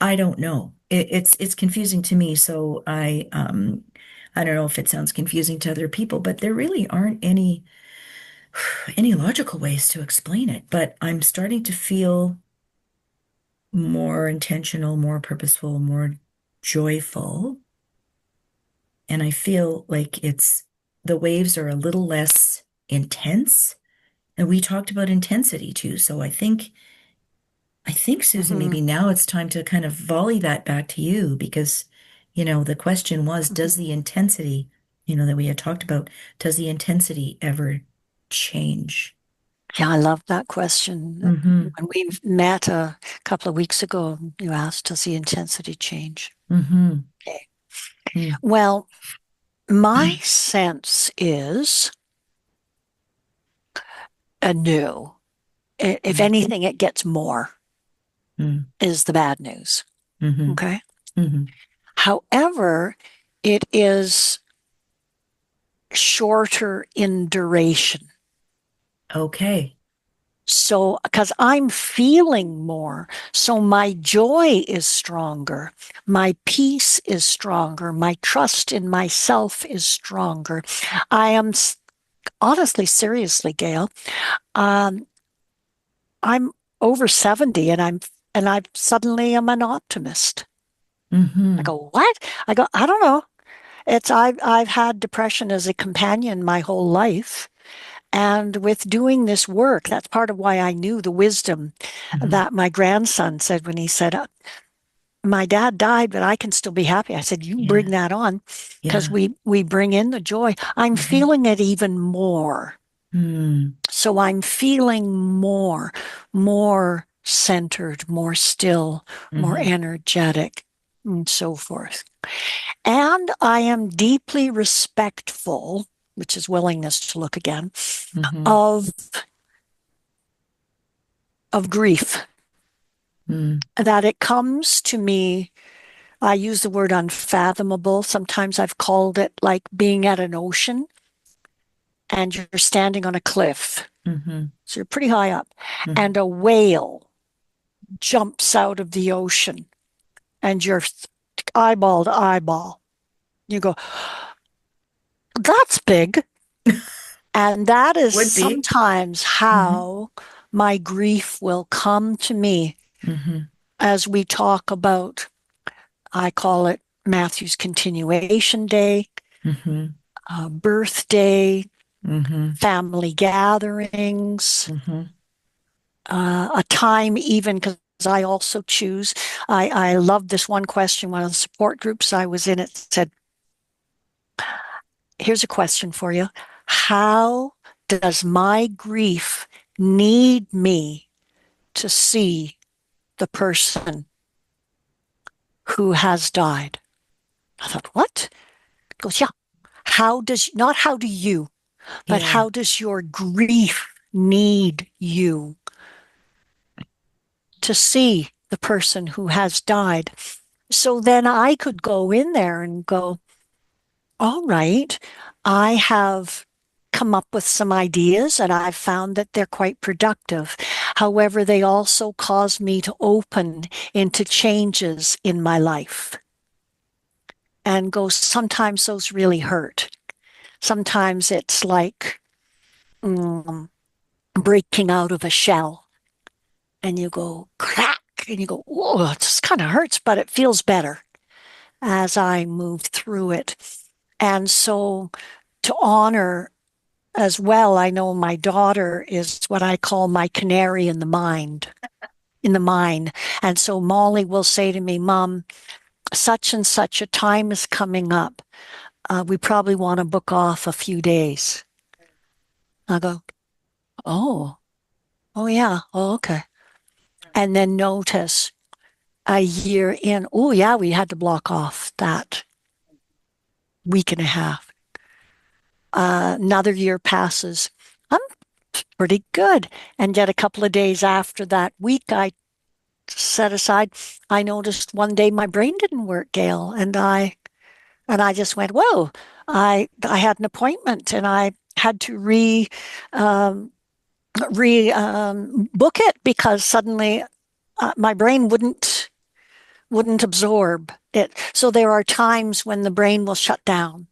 [SPEAKER 1] I don't know. It's confusing to me. So I don't know if it sounds confusing to other people, but there really aren't any logical ways to explain it. But I'm starting to feel more intentional, more purposeful, more joyful. And I feel like the waves are a little less intense. And we talked about intensity too. So I think, Susan,
[SPEAKER 2] Mhm.
[SPEAKER 1] maybe now it's time to kind of volley that back to you because, the question was,
[SPEAKER 2] Mhm.
[SPEAKER 1] does the intensity, that we had talked about, does the intensity ever change?
[SPEAKER 2] Yeah, I love that question.
[SPEAKER 1] Mm-hmm.
[SPEAKER 2] When we met a couple of weeks ago, you asked, does the intensity change?
[SPEAKER 1] Mm-hmm.
[SPEAKER 2] Okay. Well, my
[SPEAKER 1] Mm-hmm.
[SPEAKER 2] sense is a no. If anything, it gets more, is the bad news.
[SPEAKER 1] Mm-hmm.
[SPEAKER 2] Okay.
[SPEAKER 1] Mm-hmm.
[SPEAKER 2] However, it is shorter in duration.
[SPEAKER 1] Okay.
[SPEAKER 2] So, because I'm feeling more, so my joy is stronger, my peace is stronger, my trust in myself is stronger. I am honestly, seriously, Gail, um, I'm over 70 and I suddenly am an optimist. I
[SPEAKER 1] Mm-hmm.
[SPEAKER 2] go, what? I go, I don't know. I've had depression as a companion my whole life. And with doing this work, that's part of why I knew the wisdom
[SPEAKER 1] Mm-hmm.
[SPEAKER 2] that my grandson said when he said, my dad died, but I can still be happy. I said, you bring
[SPEAKER 1] Yeah.
[SPEAKER 2] that on because
[SPEAKER 1] Yeah.
[SPEAKER 2] we bring in the joy. I'm
[SPEAKER 1] Mm-hmm.
[SPEAKER 2] feeling it even more.
[SPEAKER 1] Mm-hmm.
[SPEAKER 2] So I'm feeling more centered, more still, more
[SPEAKER 1] Mm-hmm.
[SPEAKER 2] energetic, and so forth. And I am deeply respectful, which is willingness to look again,
[SPEAKER 1] Mm-hmm.
[SPEAKER 2] of grief.
[SPEAKER 1] Mm.
[SPEAKER 2] That it comes to me, I use the word unfathomable. Sometimes I've called it like being at an ocean and you're standing on a cliff.
[SPEAKER 1] Mm-hmm.
[SPEAKER 2] So you're pretty high up,
[SPEAKER 1] Mm-hmm.
[SPEAKER 2] and a whale jumps out of the ocean and you're eyeball to eyeball. You go, that's big. And that is
[SPEAKER 1] Would be.
[SPEAKER 2] sometimes
[SPEAKER 1] Mm-hmm.
[SPEAKER 2] how my grief will come to me
[SPEAKER 1] Mm-hmm.
[SPEAKER 2] as we talk about, I call it Matthew's continuation day,
[SPEAKER 1] Mm-hmm.
[SPEAKER 2] birthday,
[SPEAKER 1] Mm-hmm.
[SPEAKER 2] family gatherings,
[SPEAKER 1] Mm-hmm.
[SPEAKER 2] a time even because I also choose. I love this one question. One of the support groups I was in, it said, here's a question for you. How does my grief need me to see the person who has died? I thought, what? It goes, yeah. How does, not how do you, but
[SPEAKER 1] Yeah.
[SPEAKER 2] how does your grief need you to see the person who has died? So then I could go in there and go, all right, I have come up with some ideas and I've found that they're quite productive. However, they also cause me to open into changes in my life and go, sometimes those really hurt. Sometimes it's like mm, breaking out of a shell and you go crack and you go, whoa, it just kind of hurts, but it feels better as I move through it. And so to honor as well, I know my daughter is what I call my canary in the mine. And so Molly will say to me, Mom, such and such a time is coming up. We probably want to book off a few days. I go, oh, oh yeah, oh, okay. And then notice a year in, oh yeah, we had to block off that week and a half. Another year passes. I'm pretty good. And yet a couple of days after that week I set aside, I noticed one day my brain didn't work, Gail, and I just went, whoa. I had an appointment and I had to um, book it because suddenly my brain wouldn't absorb it. So there are times when the brain will shut down.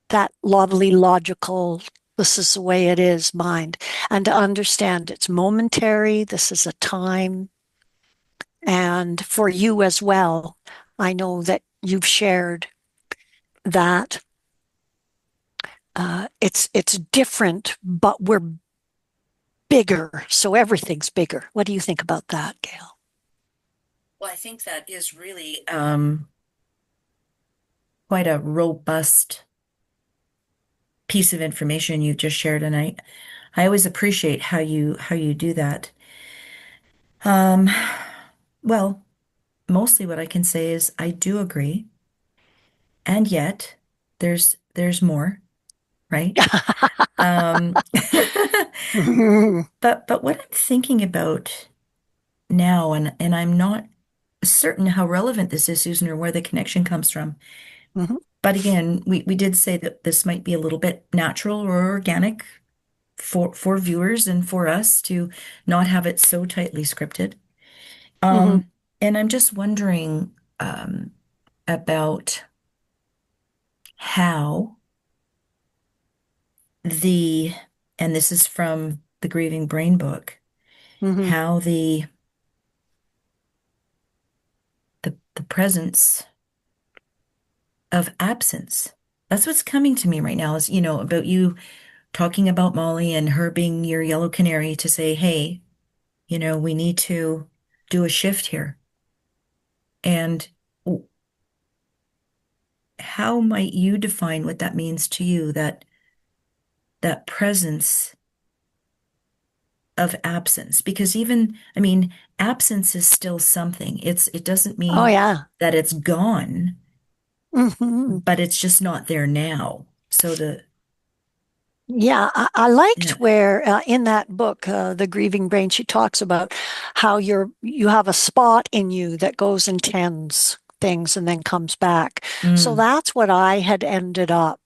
[SPEAKER 2] That lovely logical, this is the way it is mind, and to understand it's momentary. This is a time. And for you as well, I know that you've shared that it's different, but we're bigger, so everything's bigger. What do you think about that, Gail?
[SPEAKER 1] Well, I think that is really quite a robust piece of information you've just shared, and I always appreciate how you do that. Um, well, mostly what I can say is I do agree, and yet there's more, right? Um,
[SPEAKER 2] Mhm.
[SPEAKER 1] but what I'm thinking about now, and I'm not certain how relevant this is, Susan, or where the connection comes from.
[SPEAKER 2] Mhm.
[SPEAKER 1] But again, we did say that this might be a little bit natural or organic for viewers and for us to not have it so tightly scripted.
[SPEAKER 2] Mhm.
[SPEAKER 1] Um, and I'm just wondering about how the, and this is from the Grieving Brain book,
[SPEAKER 2] Mhm.
[SPEAKER 1] how the presence of absence. That's what's coming to me right now is, about you talking about Molly and her being your yellow canary to say, hey, we need to do a shift here. And how might you define what that means to you, that presence of absence, because even, I mean, absence is still something. It doesn't
[SPEAKER 2] Oh,
[SPEAKER 1] mean
[SPEAKER 2] yeah.
[SPEAKER 1] that it's gone,
[SPEAKER 2] Hmm.
[SPEAKER 1] but it's just not there now. So
[SPEAKER 2] Yeah, I liked
[SPEAKER 1] yeah.
[SPEAKER 2] where in that book, The Grieving Brain, she talks about how you have a spot in you that goes and tends things and then comes back. So
[SPEAKER 1] Mm,
[SPEAKER 2] that's what I had ended up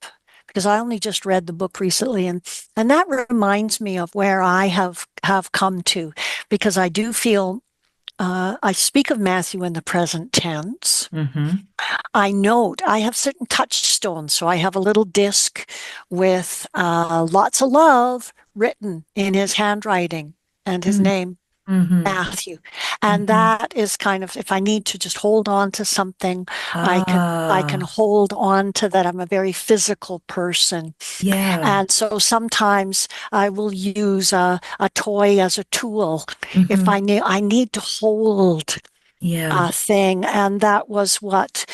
[SPEAKER 2] because I only just read the book recently, and that reminds me of where I have come to because I do feel I speak of Matthew in the present tense.
[SPEAKER 1] mm-hmm,
[SPEAKER 2] I note I have certain touchstones. So I have a little disc with lots of love written in his handwriting and his
[SPEAKER 1] mm,
[SPEAKER 2] name,
[SPEAKER 1] mm-hmm,
[SPEAKER 2] Matthew. And
[SPEAKER 1] mm-hmm.
[SPEAKER 2] that is kind of if I need to just hold on to something, I can
[SPEAKER 1] Ah,
[SPEAKER 2] hold on to that. I'm a very physical person.
[SPEAKER 1] yeah.
[SPEAKER 2] And so sometimes I will use a toy as a tool if
[SPEAKER 1] Mm-hmm,
[SPEAKER 2] I need to hold
[SPEAKER 1] yeah.
[SPEAKER 2] thing. And that was what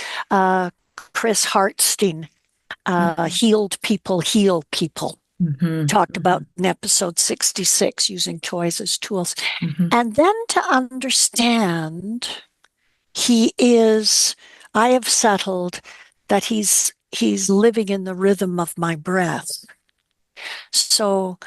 [SPEAKER 2] Chris Hartstein,
[SPEAKER 1] Mm-hmm,
[SPEAKER 2] Healed People Heal People,
[SPEAKER 1] mm-hmm,
[SPEAKER 2] talked
[SPEAKER 1] mm-hmm,
[SPEAKER 2] about in episode 66, using toys as tools.
[SPEAKER 1] mm-hmm.
[SPEAKER 2] And then to understand he is, I have settled that he's living in the rhythm of my breath. So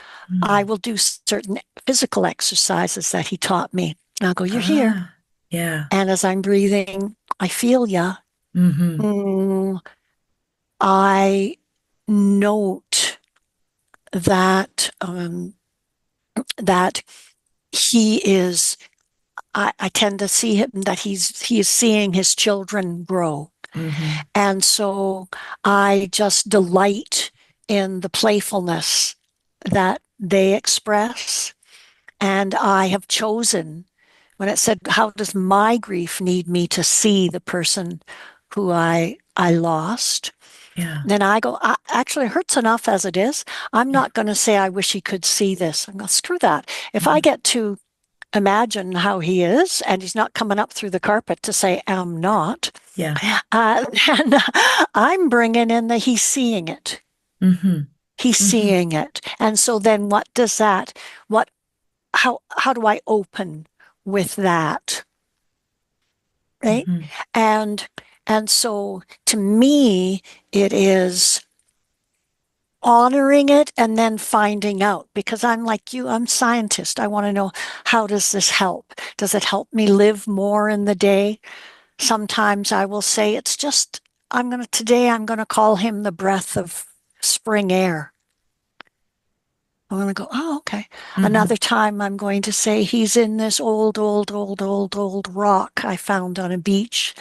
[SPEAKER 2] I
[SPEAKER 1] Mm.
[SPEAKER 2] will do certain physical exercises that he taught me. And I'll go, you're here.
[SPEAKER 1] Ah, yeah.
[SPEAKER 2] And as I'm breathing, I feel ya.
[SPEAKER 1] Mm-hmm,
[SPEAKER 2] Mm, I note that he is. I tend to see him that he is seeing his children grow,
[SPEAKER 1] mm-hmm,
[SPEAKER 2] and so I just delight in the playfulness that they express. And I have chosen when it said, "How does my grief need me to see the person who I lost?"
[SPEAKER 1] yeah.
[SPEAKER 2] Then I go, actually, it hurts enough as it is. I'm
[SPEAKER 1] Yeah.
[SPEAKER 2] not going to say, I wish he could see this. I'm going, screw that. If I
[SPEAKER 1] Mm-hmm,
[SPEAKER 2] get to imagine how he is and he's not coming up through the carpet to say, I'm not,
[SPEAKER 1] yeah.
[SPEAKER 2] then I'm bringing in the he's seeing it.
[SPEAKER 1] Mm-hmm,
[SPEAKER 2] He's
[SPEAKER 1] mm-hmm,
[SPEAKER 2] seeing it. And so then what does that, what, how do I open with that? Right.
[SPEAKER 1] mm-hmm,
[SPEAKER 2] And, and so to me, it is honoring it and then finding out because I'm like you, I'm a scientist. I want to know how does this help? Does it help me live more in the day? Sometimes I will say it's just I'm going to call him the breath of spring air. I'm going to go, oh, okay.
[SPEAKER 1] mm-hmm,
[SPEAKER 2] Another time I'm going to say he's in this old rock I found on a beach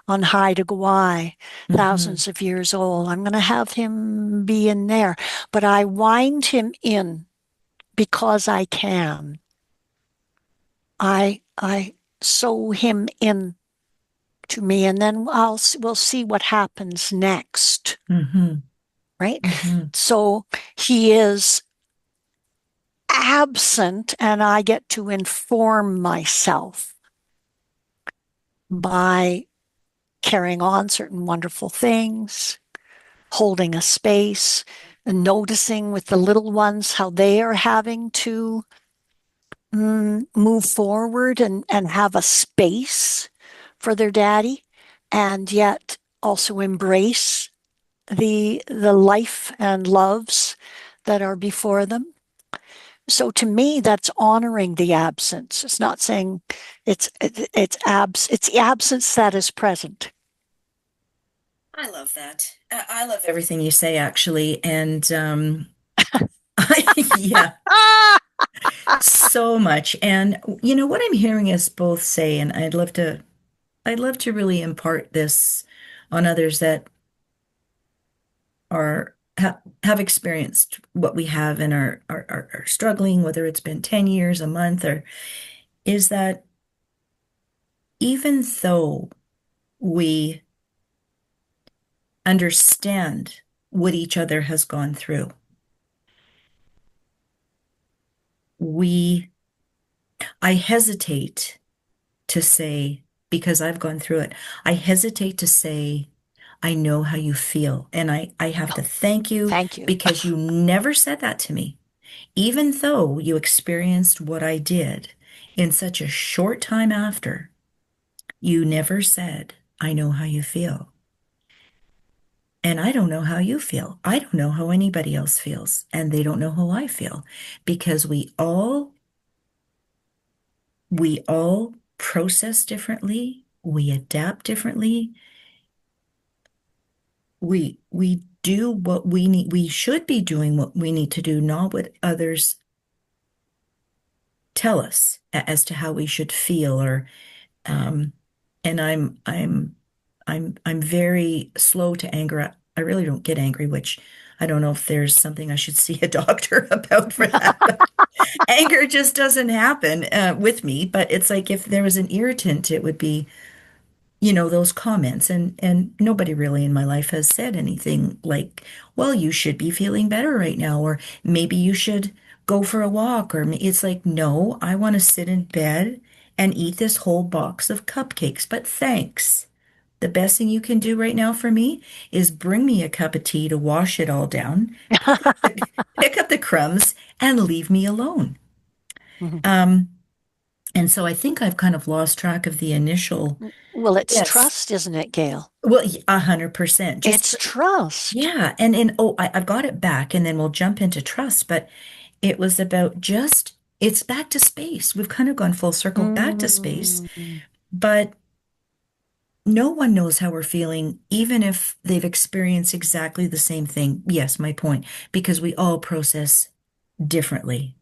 [SPEAKER 2] on Haida Gwaii,
[SPEAKER 1] mm-hmm.
[SPEAKER 2] thousands of years old. I'm going to have him be in there, but I wind him in because I can. I sew him in to me, and then we'll see what happens next,
[SPEAKER 1] Mm-hmm.
[SPEAKER 2] right?
[SPEAKER 1] Mm-hmm.
[SPEAKER 2] So he is absent, and I get to inform myself by carrying on certain wonderful things, holding a space, and noticing with the little ones how they are having to move forward and have a space for their daddy, and yet also embrace the life and loves that are before them. So to me, that's honoring the absence. It's not saying it's the absence that is present.
[SPEAKER 1] I love that. I love everything you say, actually. And yeah,
[SPEAKER 2] Ah,
[SPEAKER 1] so much. And you know what I'm hearing us both say, and I'd love to really impart this on others that have experienced what we have and are struggling, whether it's been 10 years, a month, or is that even though we understand what each other has gone through, we I hesitate to say, because I've gone through it, I hesitate to say, I know how you feel. And I have to thank you
[SPEAKER 2] thank you.
[SPEAKER 1] because you never said that to me. Even though you experienced what I did in such a short time after, you never said, I know how you feel. And I don't know how you feel. I don't know how anybody else feels. And they don't know how I feel because we all process differently. We adapt differently. We do what we need. We should be doing what we need to do, not what others tell us as to how we should feel or um and I'm very slow to anger. I really don't get angry, which I don't know if there's something I should see a doctor about for that, but anger just doesn't happen with me. But it's like if there was an irritant, it would be, those comments. And nobody really in my life has said anything like, well, you should be feeling better right now, or maybe you should go for a walk, or it's like, no, I want to sit in bed and eat this whole box of cupcakes, but thanks. The best thing you can do right now for me is bring me a cup of tea to wash it all down, pick up the crumbs, and leave me alone.
[SPEAKER 2] Mhm.
[SPEAKER 1] Um, and so I think I've kind of lost track of the initial,
[SPEAKER 2] Well, it's
[SPEAKER 1] yes,
[SPEAKER 2] trust, isn't it, Gail?
[SPEAKER 1] well, 100%.
[SPEAKER 2] It's trust.
[SPEAKER 1] Yeah. And oh, I've got it back, and then we'll jump into trust. But it was about it's back to space. We've kind of gone full circle back to space,
[SPEAKER 2] Mm.
[SPEAKER 1] but no one knows how we're feeling, even if they've experienced exactly the same thing. Yes, my point, because we all process differently.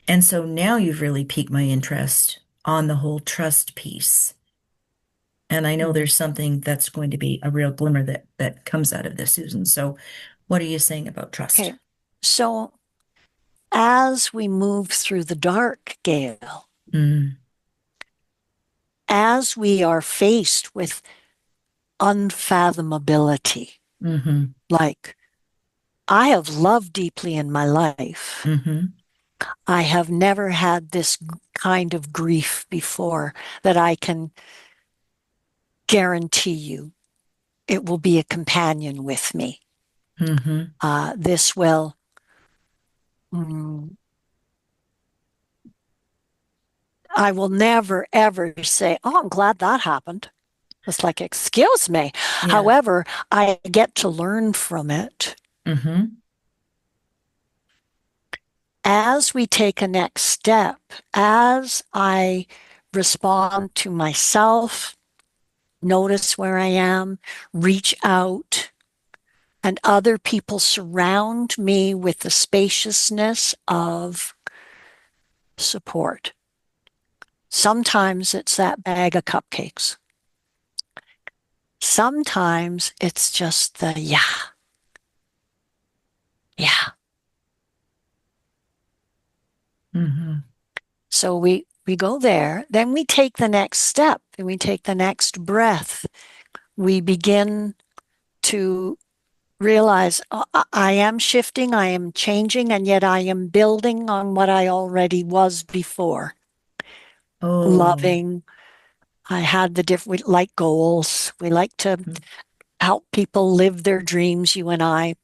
[SPEAKER 1] And so now you've really piqued my interest on the whole trust piece. And I know
[SPEAKER 2] Mhm.
[SPEAKER 1] there's something that's going to be a real glimmer that comes out of this, Susan. So what are you saying about trust?
[SPEAKER 2] Okay. So as we move through the dark, Gail,
[SPEAKER 1] Mm,
[SPEAKER 2] as we are faced with unfathomability,
[SPEAKER 1] mm-hmm,
[SPEAKER 2] like I have loved deeply in my life.
[SPEAKER 1] mm-hmm,
[SPEAKER 2] I have never had this kind of grief before that I can guarantee you it will be a companion with me.
[SPEAKER 1] mm-hmm.
[SPEAKER 2] This will, mm, I will never ever say, oh, I'm glad that happened. It's like, excuse me.
[SPEAKER 1] Yeah.
[SPEAKER 2] However, I get to learn from it.
[SPEAKER 1] Mm-hmm.
[SPEAKER 2] As we take a next step, as I respond to myself, notice where I am, reach out, and other people surround me with the spaciousness of support. Sometimes it's that bag of cupcakes. Sometimes it's just the yeah, yeah.
[SPEAKER 1] Mm-hmm.
[SPEAKER 2] So we go there, then we take the next step, and we take the next breath. We begin to realize I am shifting, I am changing, and yet I am building on what I already was before.
[SPEAKER 1] Oh.
[SPEAKER 2] Loving. I had the different, we like goals. We like to help people live their dreams, you and I.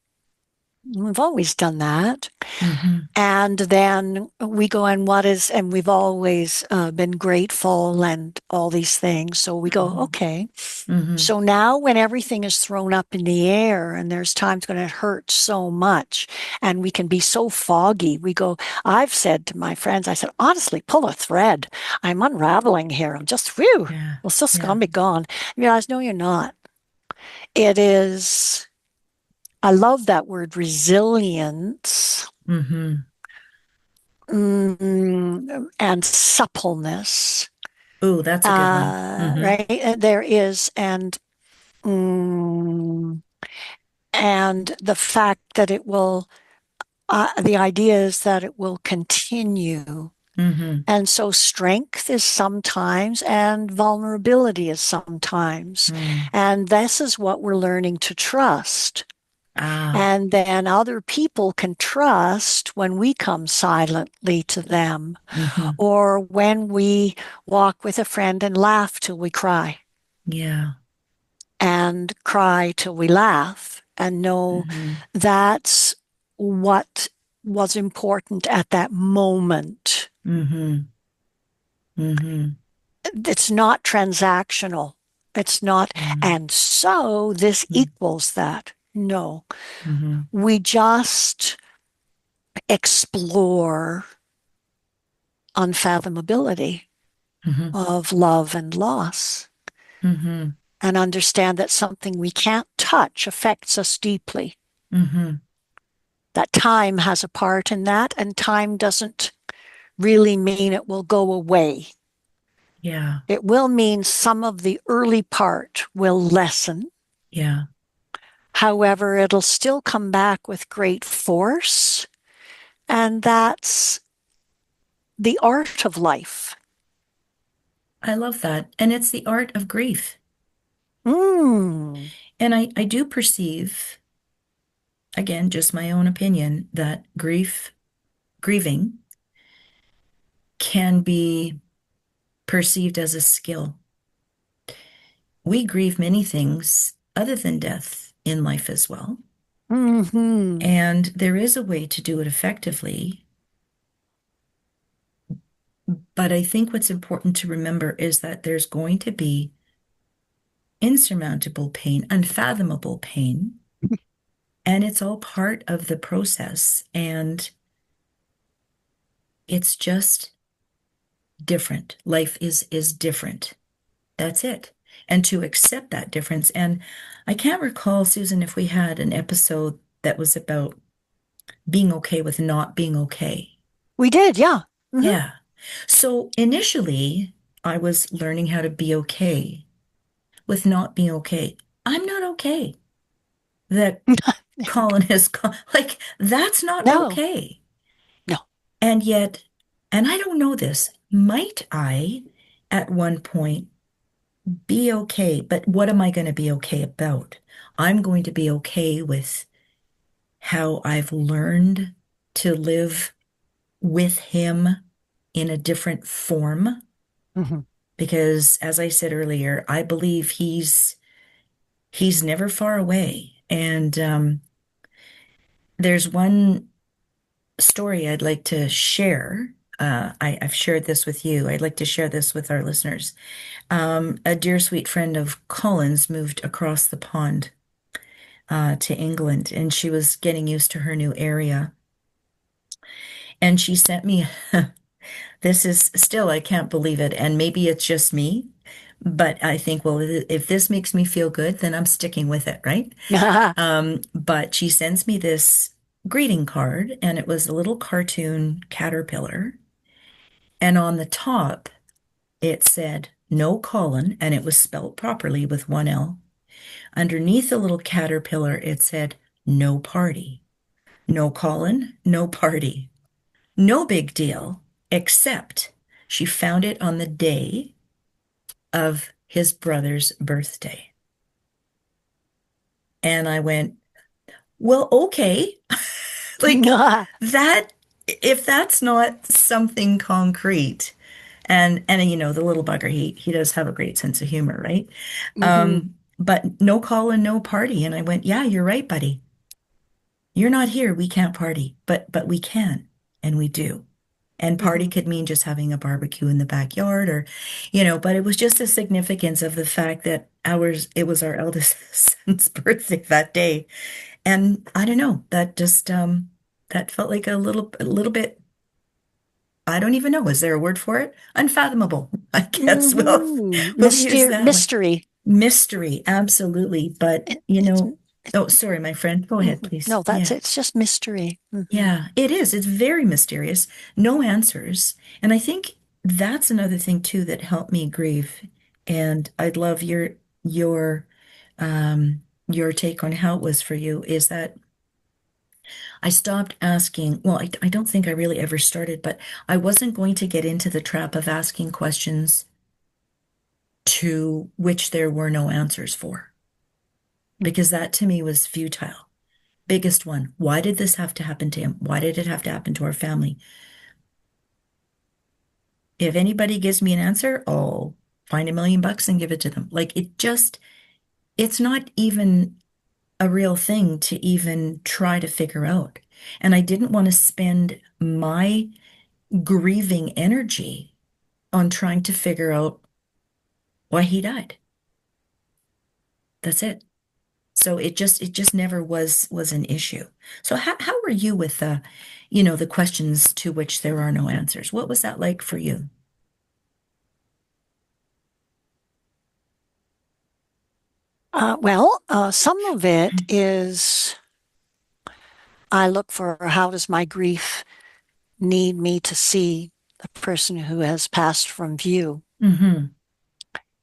[SPEAKER 2] We've always done that.
[SPEAKER 1] Mm-hmm.
[SPEAKER 2] And then we go and and we've always been grateful and all these things. So we go,
[SPEAKER 1] Mm-hmm.
[SPEAKER 2] okay.
[SPEAKER 1] Mm-hmm.
[SPEAKER 2] So now when everything is thrown up in the air and there's times when it hurts so much and we can be so foggy, we go, I've said to my friends, I said, honestly, pull a thread. I'm unraveling here. I'm just, whew,
[SPEAKER 1] Yeah.
[SPEAKER 2] well, it's just
[SPEAKER 1] Yeah.
[SPEAKER 2] gonna be gone. You realize, no, you're not. It is, I love that word resilience,
[SPEAKER 1] Mm-hmm.
[SPEAKER 2] and suppleness.
[SPEAKER 1] Oh, that's a good one. Mm-hmm.
[SPEAKER 2] Right? There is, mm, and the fact that it will, the idea is that it will continue.
[SPEAKER 1] Mm-hmm.
[SPEAKER 2] And so strength is sometimes, and vulnerability is sometimes.
[SPEAKER 1] Mm.
[SPEAKER 2] And this is what we're learning to trust.
[SPEAKER 1] Ah.
[SPEAKER 2] And then other people can trust when we come silently to them,
[SPEAKER 1] Mm-hmm.
[SPEAKER 2] or when we walk with a friend and laugh till we cry,
[SPEAKER 1] Yeah.
[SPEAKER 2] and cry till we laugh, and know
[SPEAKER 1] Mm-hmm.
[SPEAKER 2] that's what was important at that moment.
[SPEAKER 1] Mm-hmm. Mm-hmm.
[SPEAKER 2] It's not transactional. It's not, and so this equals that. No,
[SPEAKER 1] Mm-hmm.
[SPEAKER 2] we just explore unfathomability
[SPEAKER 1] Mm-hmm.
[SPEAKER 2] of love and loss
[SPEAKER 1] Mm-hmm.
[SPEAKER 2] and understand that something we can't touch affects us deeply.
[SPEAKER 1] Mm-hmm.
[SPEAKER 2] That time has a part in that, and time doesn't really mean it will go away.
[SPEAKER 1] Yeah.
[SPEAKER 2] It will mean some of the early part will lessen.
[SPEAKER 1] Yeah.
[SPEAKER 2] However, it'll still come back with great force. And that's the art of life.
[SPEAKER 1] I love that. And it's the art of grief.
[SPEAKER 2] Mm.
[SPEAKER 1] And I do perceive, again, just my own opinion, that grieving can be perceived as a skill. We grieve many things other than death in life as well.
[SPEAKER 2] Mm-hmm.
[SPEAKER 1] And there is a way to do it effectively. But I think what's important to remember is that there's going to be insurmountable pain, unfathomable pain, and it's all part of the process. And it's just different. Life is different. That's it. And to accept that difference. And I can't recall, Susan, if we had an episode that was about being okay with not being okay.
[SPEAKER 2] We did, yeah. Mm-hmm.
[SPEAKER 1] Yeah. So initially, I was learning how to be okay with not being okay. I'm not okay that Colin has like that's not
[SPEAKER 2] No,
[SPEAKER 1] okay.
[SPEAKER 2] no.
[SPEAKER 1] And yet, and I don't know this, might I at one point be okay, but what am I going to be okay about? I'm going to be okay with how I've learned to live with him in a different form.
[SPEAKER 2] Mm-hmm.
[SPEAKER 1] Because as I said earlier, I believe he's never far away. And there's one story I'd like to share. I've shared this with you. I'd like to share this with our listeners. A dear sweet friend of Colin's moved across the pond to England, and she was getting used to her new area. And she sent me, this is still, I can't believe it. And maybe it's just me, but I think, well, if this makes me feel good, then I'm sticking with it, right? But she sends me this greeting card, and it was a little cartoon caterpillar. And on the top, it said, no Colin, and it was spelled properly with one L. Underneath the little caterpillar, it said, no party. No Colin, no party. No big deal, except she found it on the day of his brother's birthday. And I went, well, okay. Like that, if that's not something concrete, and you know, the little bugger, he does have a great sense of humor, right?
[SPEAKER 2] Mm-hmm.
[SPEAKER 1] But no call and no party. And I went, yeah, you're right, buddy. You're not here. We can't party, but we can, and we do. And party
[SPEAKER 2] Mm-hmm.
[SPEAKER 1] could mean just having a barbecue in the backyard or, you know, but it was just the significance of the fact that it was our eldest son's birthday that day. And I don't know, that just that felt like a little bit, I don't even know, is there a word for it? Unfathomable, I guess
[SPEAKER 2] Mm-hmm.
[SPEAKER 1] we'll use that one.
[SPEAKER 2] Mystery.
[SPEAKER 1] Mystery, absolutely. But you
[SPEAKER 2] It's,
[SPEAKER 1] know, oh, sorry, my friend. Go ahead,
[SPEAKER 2] mm-hmm.
[SPEAKER 1] please.
[SPEAKER 2] No, that's
[SPEAKER 1] Yeah.
[SPEAKER 2] it. It's just mystery. Mm-hmm.
[SPEAKER 1] Yeah, it is. It's very mysterious. No answers. And I think that's another thing too that helped me grieve. And I'd love your take on how it was for you is that I stopped asking. Well, I don't think I really ever started, but I wasn't going to get into the trap of asking questions to which there were no answers for, because that to me was futile. Biggest one. Why did this have to happen to him? Why did it have to happen to our family? If anybody gives me an answer, I'll find $1 million and give it to them. Like it's not even a real thing to even try to figure out. And I didn't want to spend my grieving energy on trying to figure out why he died. That's it. So it just never was an issue. So how were you with the questions to which there are no answers? What was that like for you?
[SPEAKER 2] Some of it is I look for how does my grief need me to see the person who has passed from view.
[SPEAKER 1] Mm-hmm.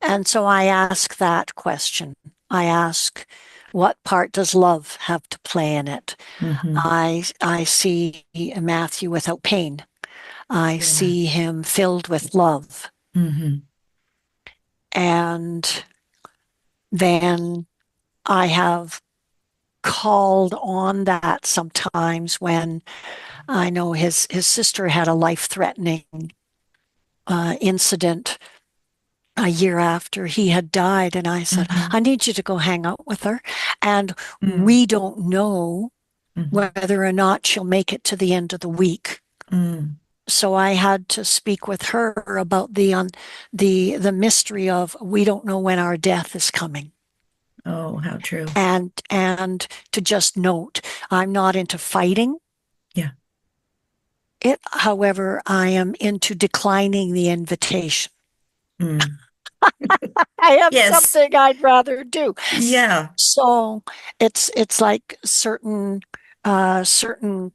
[SPEAKER 2] And so I ask that question. I ask, what part does love have to play in it?
[SPEAKER 1] Mm-hmm.
[SPEAKER 2] I see Matthew without pain. I
[SPEAKER 1] Yeah.
[SPEAKER 2] see him filled with love.
[SPEAKER 1] Mm-hmm.
[SPEAKER 2] And then I have called on that sometimes when I know his sister had a life-threatening incident a year after he had died, and I said,
[SPEAKER 1] Mm-hmm.
[SPEAKER 2] I need you to go hang out with her. And
[SPEAKER 1] Mm-hmm.
[SPEAKER 2] we don't know
[SPEAKER 1] Mm-hmm.
[SPEAKER 2] whether or not she'll make it to the end of the week.
[SPEAKER 1] Mm.
[SPEAKER 2] So I had to speak with her about the mystery of we don't know when our death is coming.
[SPEAKER 1] Oh, how true.
[SPEAKER 2] And to just note, I'm not into fighting
[SPEAKER 1] Yeah.
[SPEAKER 2] it. However, I am into declining the invitation.
[SPEAKER 1] Mm.
[SPEAKER 2] I have
[SPEAKER 1] Yes.
[SPEAKER 2] something I'd rather do.
[SPEAKER 1] Yeah.
[SPEAKER 2] So it's like certain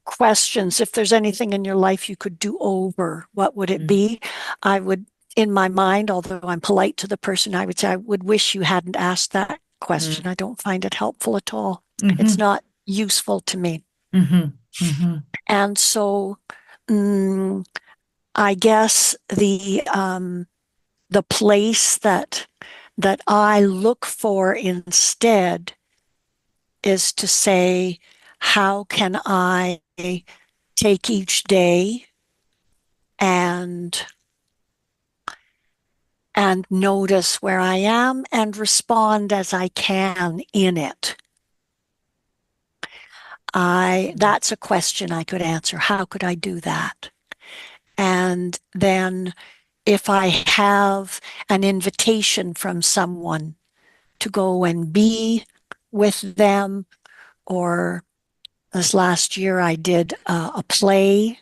[SPEAKER 2] questions. If there's anything in your life you could do over, what would it
[SPEAKER 1] Mm.
[SPEAKER 2] be? I would, in my mind, although I'm polite to the person, I would say I would wish you hadn't asked that question.
[SPEAKER 1] Mm.
[SPEAKER 2] I don't find it helpful at all. It's
[SPEAKER 1] Mm-hmm.
[SPEAKER 2] not useful to me.
[SPEAKER 1] Mm-hmm. Mm-hmm.
[SPEAKER 2] And so mm, I guess the place that I look for instead is to say, how can I take each day and notice where I am and respond as I can in it. I That's a question I could answer. How could I do that? And then if I have an invitation from someone to go and be with them, or this last year I did a play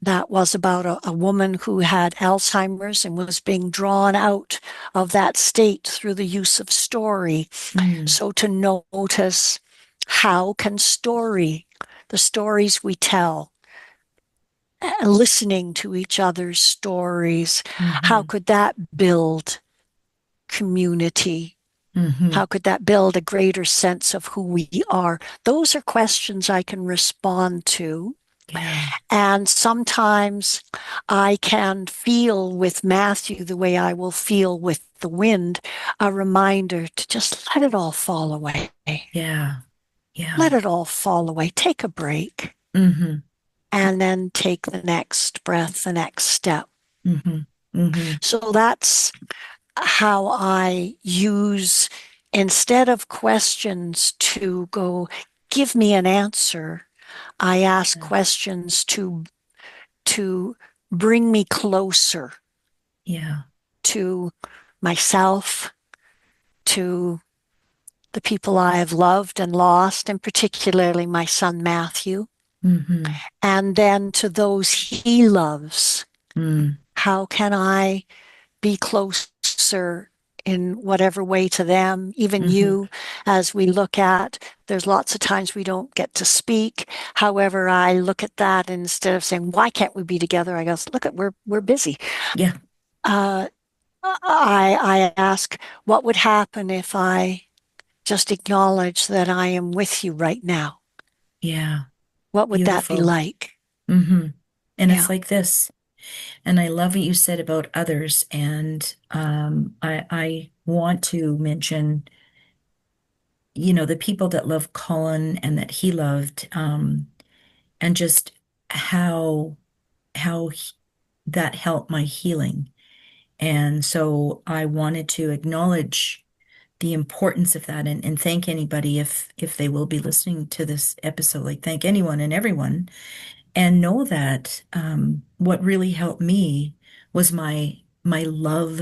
[SPEAKER 2] that was about a woman who had Alzheimer's and was being drawn out of that state through the use of story.
[SPEAKER 1] Mm.
[SPEAKER 2] So to notice how can the stories we tell, listening to each other's stories, how
[SPEAKER 1] Mm-hmm.
[SPEAKER 2] could that build community?
[SPEAKER 1] Mm-hmm.
[SPEAKER 2] How could that build a greater sense of who we are? Those are questions I can respond to.
[SPEAKER 1] Yeah.
[SPEAKER 2] And sometimes I can feel with Matthew the way I will feel with the wind, a reminder to just let it all fall away.
[SPEAKER 1] Yeah. Yeah.
[SPEAKER 2] Let it all fall away. Take a break
[SPEAKER 1] Mm-hmm.
[SPEAKER 2] and then take the next breath, the next step.
[SPEAKER 1] Mm-hmm. Mm-hmm.
[SPEAKER 2] So that's how I use, instead of questions to go, give me an answer, I ask
[SPEAKER 1] Yeah.
[SPEAKER 2] questions to bring me closer
[SPEAKER 1] Yeah.
[SPEAKER 2] to myself, to the people I have loved and lost, and particularly my son Matthew,
[SPEAKER 1] Mm-hmm.
[SPEAKER 2] and then to those he loves.
[SPEAKER 1] Mm.
[SPEAKER 2] How can I be closer in whatever way to them, even
[SPEAKER 1] Mm-hmm.
[SPEAKER 2] you, as we look at, there's lots of times we don't get to speak. However, I look at that, and instead of saying, why can't we be together? I go, look at, we're busy.
[SPEAKER 1] Yeah.
[SPEAKER 2] Uh, I ask, what would happen if I just acknowledge that I am with you right now?
[SPEAKER 1] Yeah.
[SPEAKER 2] What would that be
[SPEAKER 1] Beautiful.
[SPEAKER 2] like?
[SPEAKER 1] Mm-hmm. And it's
[SPEAKER 2] Yeah.
[SPEAKER 1] like this. And I love what you said about others. And I want to mention, the people that love Colin and that he loved, and just how that helped my healing. And so I wanted to acknowledge the importance of that, and thank anybody if they will be listening to this episode, like thank anyone and everyone, and know that what really helped me was my love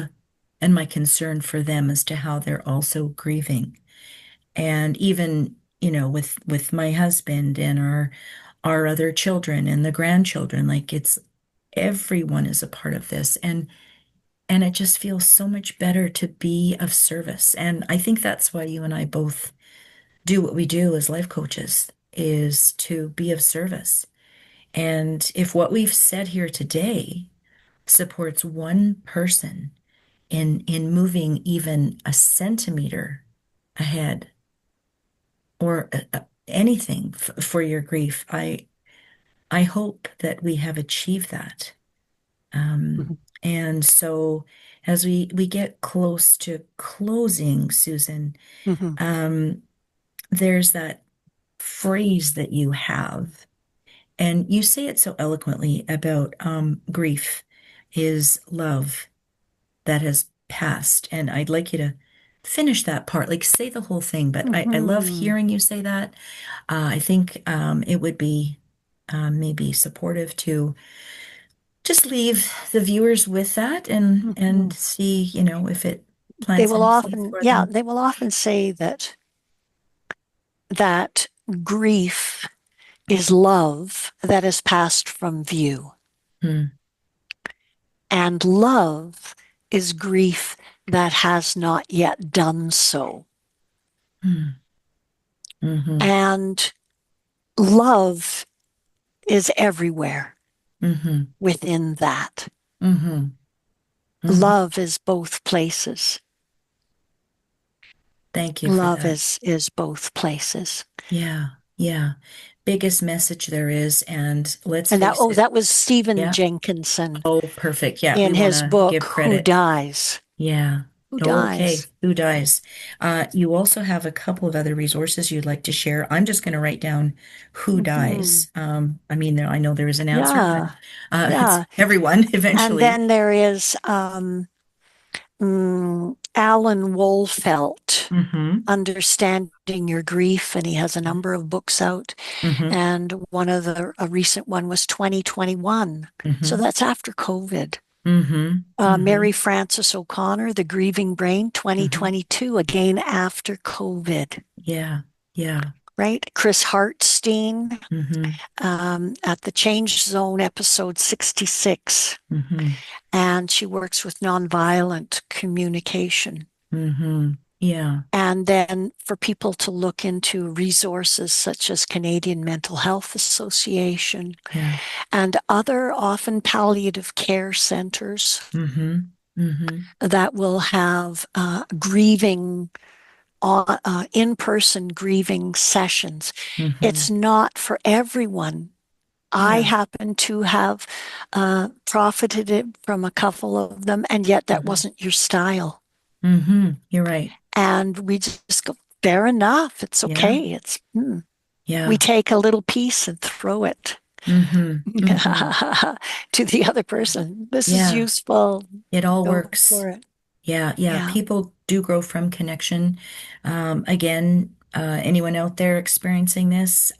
[SPEAKER 1] and my concern for them as to how they're also grieving. And even, with my husband and our other children and the grandchildren, like it's everyone is a part of this. And it just feels so much better to be of service. And I think that's why you and I both do what we do as life coaches, is to be of service. And if what we've said here today supports one person in moving even a centimeter ahead, or anything for your grief, I hope that we have achieved that. Um,
[SPEAKER 2] Mhm.
[SPEAKER 1] and so as we get close to closing, Susan,
[SPEAKER 2] Mhm.
[SPEAKER 1] um, there's that phrase that you have, and you say it so eloquently about grief is love that has passed. And I'd like you to finish that part, like say the whole thing, but I love
[SPEAKER 2] Mhm.
[SPEAKER 1] hearing you say that. I think it would be maybe supportive to just leave the viewers with that and
[SPEAKER 2] Mhm.
[SPEAKER 1] see, if it
[SPEAKER 2] They
[SPEAKER 1] plants
[SPEAKER 2] will
[SPEAKER 1] any seeds
[SPEAKER 2] often,
[SPEAKER 1] for
[SPEAKER 2] yeah,
[SPEAKER 1] them.
[SPEAKER 2] they will often say that grief is love that has passed from view,
[SPEAKER 1] Hmm.
[SPEAKER 2] and love is grief that has not yet done so.
[SPEAKER 1] Hmm. Mm-hmm.
[SPEAKER 2] And love is everywhere
[SPEAKER 1] Mm-hmm.
[SPEAKER 2] within that.
[SPEAKER 1] Mm-hmm. Mm-hmm.
[SPEAKER 2] Love is both places.
[SPEAKER 1] Thank you for
[SPEAKER 2] Love
[SPEAKER 1] that.
[SPEAKER 2] is both places.
[SPEAKER 1] Yeah. Yeah. Biggest message there is, and let's
[SPEAKER 2] And that,
[SPEAKER 1] face
[SPEAKER 2] oh,
[SPEAKER 1] it.
[SPEAKER 2] that was Stephen
[SPEAKER 1] Yeah.
[SPEAKER 2] Jenkinson
[SPEAKER 1] Oh, perfect. Yeah, we
[SPEAKER 2] in
[SPEAKER 1] want
[SPEAKER 2] his
[SPEAKER 1] to
[SPEAKER 2] book,
[SPEAKER 1] give
[SPEAKER 2] Who
[SPEAKER 1] credit.
[SPEAKER 2] Dies?
[SPEAKER 1] Yeah.
[SPEAKER 2] Who
[SPEAKER 1] Okay.
[SPEAKER 2] Dies?
[SPEAKER 1] Who dies? You also have a couple of other resources you'd like to share. I'm just going to write down who
[SPEAKER 2] Mhm.
[SPEAKER 1] dies. I mean, I know there is an answer, but
[SPEAKER 2] Yeah,
[SPEAKER 1] it's
[SPEAKER 2] yeah.
[SPEAKER 1] everyone
[SPEAKER 2] And
[SPEAKER 1] eventually.
[SPEAKER 2] then there is Alan Wolfelt,
[SPEAKER 1] Mm-hmm.
[SPEAKER 2] Understanding Your Grief, and he has a number of books out.
[SPEAKER 1] Mm-hmm.
[SPEAKER 2] And one of a recent one was 2021. So
[SPEAKER 1] Mm-hmm.
[SPEAKER 2] that's after COVID.
[SPEAKER 1] Mm-hmm. Mm-hmm.
[SPEAKER 2] Mary Frances O'Connor, The Grieving Brain,
[SPEAKER 1] Mm-hmm.
[SPEAKER 2] 2022, again after COVID,
[SPEAKER 1] Yeah. Yeah.
[SPEAKER 2] right? Chris Hartstein,
[SPEAKER 1] Mm-hmm.
[SPEAKER 2] at the Change Zone, episode 66.
[SPEAKER 1] Mm-hmm.
[SPEAKER 2] And she works with nonviolent communication.
[SPEAKER 1] Mm-hmm. Yeah.
[SPEAKER 2] And then for people to look into resources such as Canadian Mental Health Association
[SPEAKER 1] Yeah.
[SPEAKER 2] and other often palliative care centers
[SPEAKER 1] Mm-hmm. Mm-hmm.
[SPEAKER 2] that will have grieving, in-person grieving sessions.
[SPEAKER 1] Mm-hmm.
[SPEAKER 2] It's not for everyone. I
[SPEAKER 1] Yeah.
[SPEAKER 2] happen to have profited from a couple of them, and yet that
[SPEAKER 1] Mm-hmm.
[SPEAKER 2] wasn't your style.
[SPEAKER 1] Mm-hmm. You're right.
[SPEAKER 2] And we just go, fair enough. It's
[SPEAKER 1] Yeah.
[SPEAKER 2] okay. We
[SPEAKER 1] Yeah.
[SPEAKER 2] take a little piece and throw it
[SPEAKER 1] Mm-hmm. Mm-hmm.
[SPEAKER 2] to the other person. This is
[SPEAKER 1] Yeah.
[SPEAKER 2] useful.
[SPEAKER 1] It all
[SPEAKER 2] Go
[SPEAKER 1] works.
[SPEAKER 2] for it.
[SPEAKER 1] Yeah, yeah.
[SPEAKER 2] Yeah.
[SPEAKER 1] People do grow from connection. Again, anyone out there experiencing this,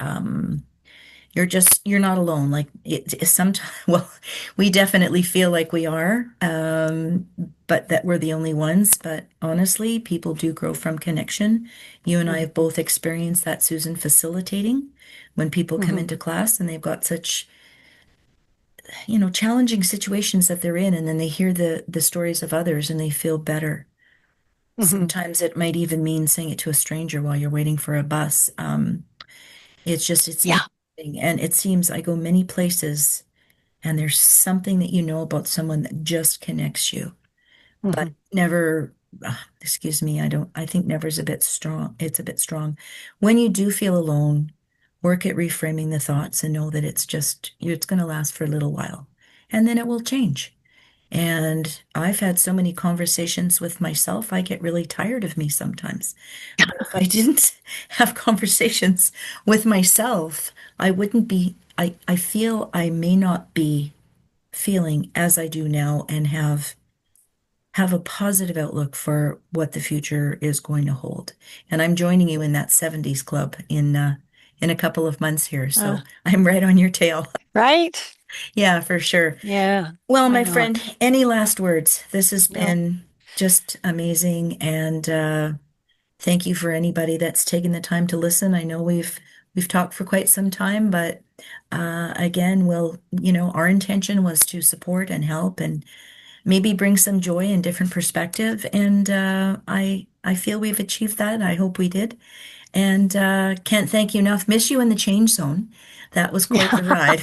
[SPEAKER 1] you're not alone. Like it's sometimes, well, we definitely feel like we are, but that we're the only ones. But honestly, people do grow from connection. You and I have
[SPEAKER 2] Mhm.
[SPEAKER 1] both experienced that, Susan, facilitating when people come
[SPEAKER 2] Mhm.
[SPEAKER 1] into class and they've got such, challenging situations that they're in, and then they hear the stories of others and they feel better.
[SPEAKER 2] Mhm.
[SPEAKER 1] Sometimes it might even mean saying it to a stranger while you're waiting for a bus. It's
[SPEAKER 2] Yeah.
[SPEAKER 1] interesting. And it seems I go many places and there's something that you know about someone that just connects you, but
[SPEAKER 2] Mhm.
[SPEAKER 1] never, excuse me, I think never is a bit strong. It's a bit strong. When you do feel alone, work at reframing the thoughts and know that it's going to last for a little while and then it will change. And I've had so many conversations with myself, I get really tired of me sometimes. But if I didn't have conversations with myself, I feel I may not be feeling as I do now and have have a positive outlook for what the future is going to hold. And I'm joining you in that 70s club in a couple of months here.
[SPEAKER 2] Uh,
[SPEAKER 1] So I'm right on your tail.
[SPEAKER 2] right?
[SPEAKER 1] Yeah, for sure.
[SPEAKER 2] Yeah.
[SPEAKER 1] Well,
[SPEAKER 2] Why
[SPEAKER 1] my friend,
[SPEAKER 2] not?
[SPEAKER 1] any last words? This has
[SPEAKER 2] No.
[SPEAKER 1] been just amazing, and thank you for anybody that's taken the time to listen. I know we've talked for quite some time, but again, our intention was to support and help and maybe bring some joy and different perspective. And I feel we've achieved that. I hope we did. And can't thank you enough. Miss you in the change zone. That was quite the ride.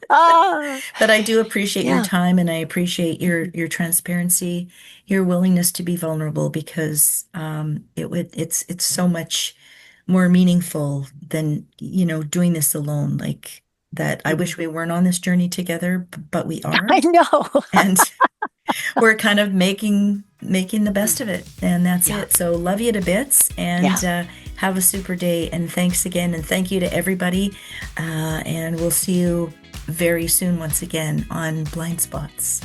[SPEAKER 2] Ah,
[SPEAKER 1] But I do appreciate your
[SPEAKER 2] yeah.
[SPEAKER 1] time, and I appreciate your transparency, your willingness to be vulnerable, because it's so much more meaningful than doing this alone. Like that, I wish we weren't on this journey together, but we are,
[SPEAKER 2] I know.
[SPEAKER 1] and we're kind of making the best of it, and that's
[SPEAKER 2] Yeah.
[SPEAKER 1] it. So love you to bits,
[SPEAKER 2] Yeah.
[SPEAKER 1] and have a super day. And thanks again, and thank you to everybody. And we'll see you very soon once again on Blind Spots.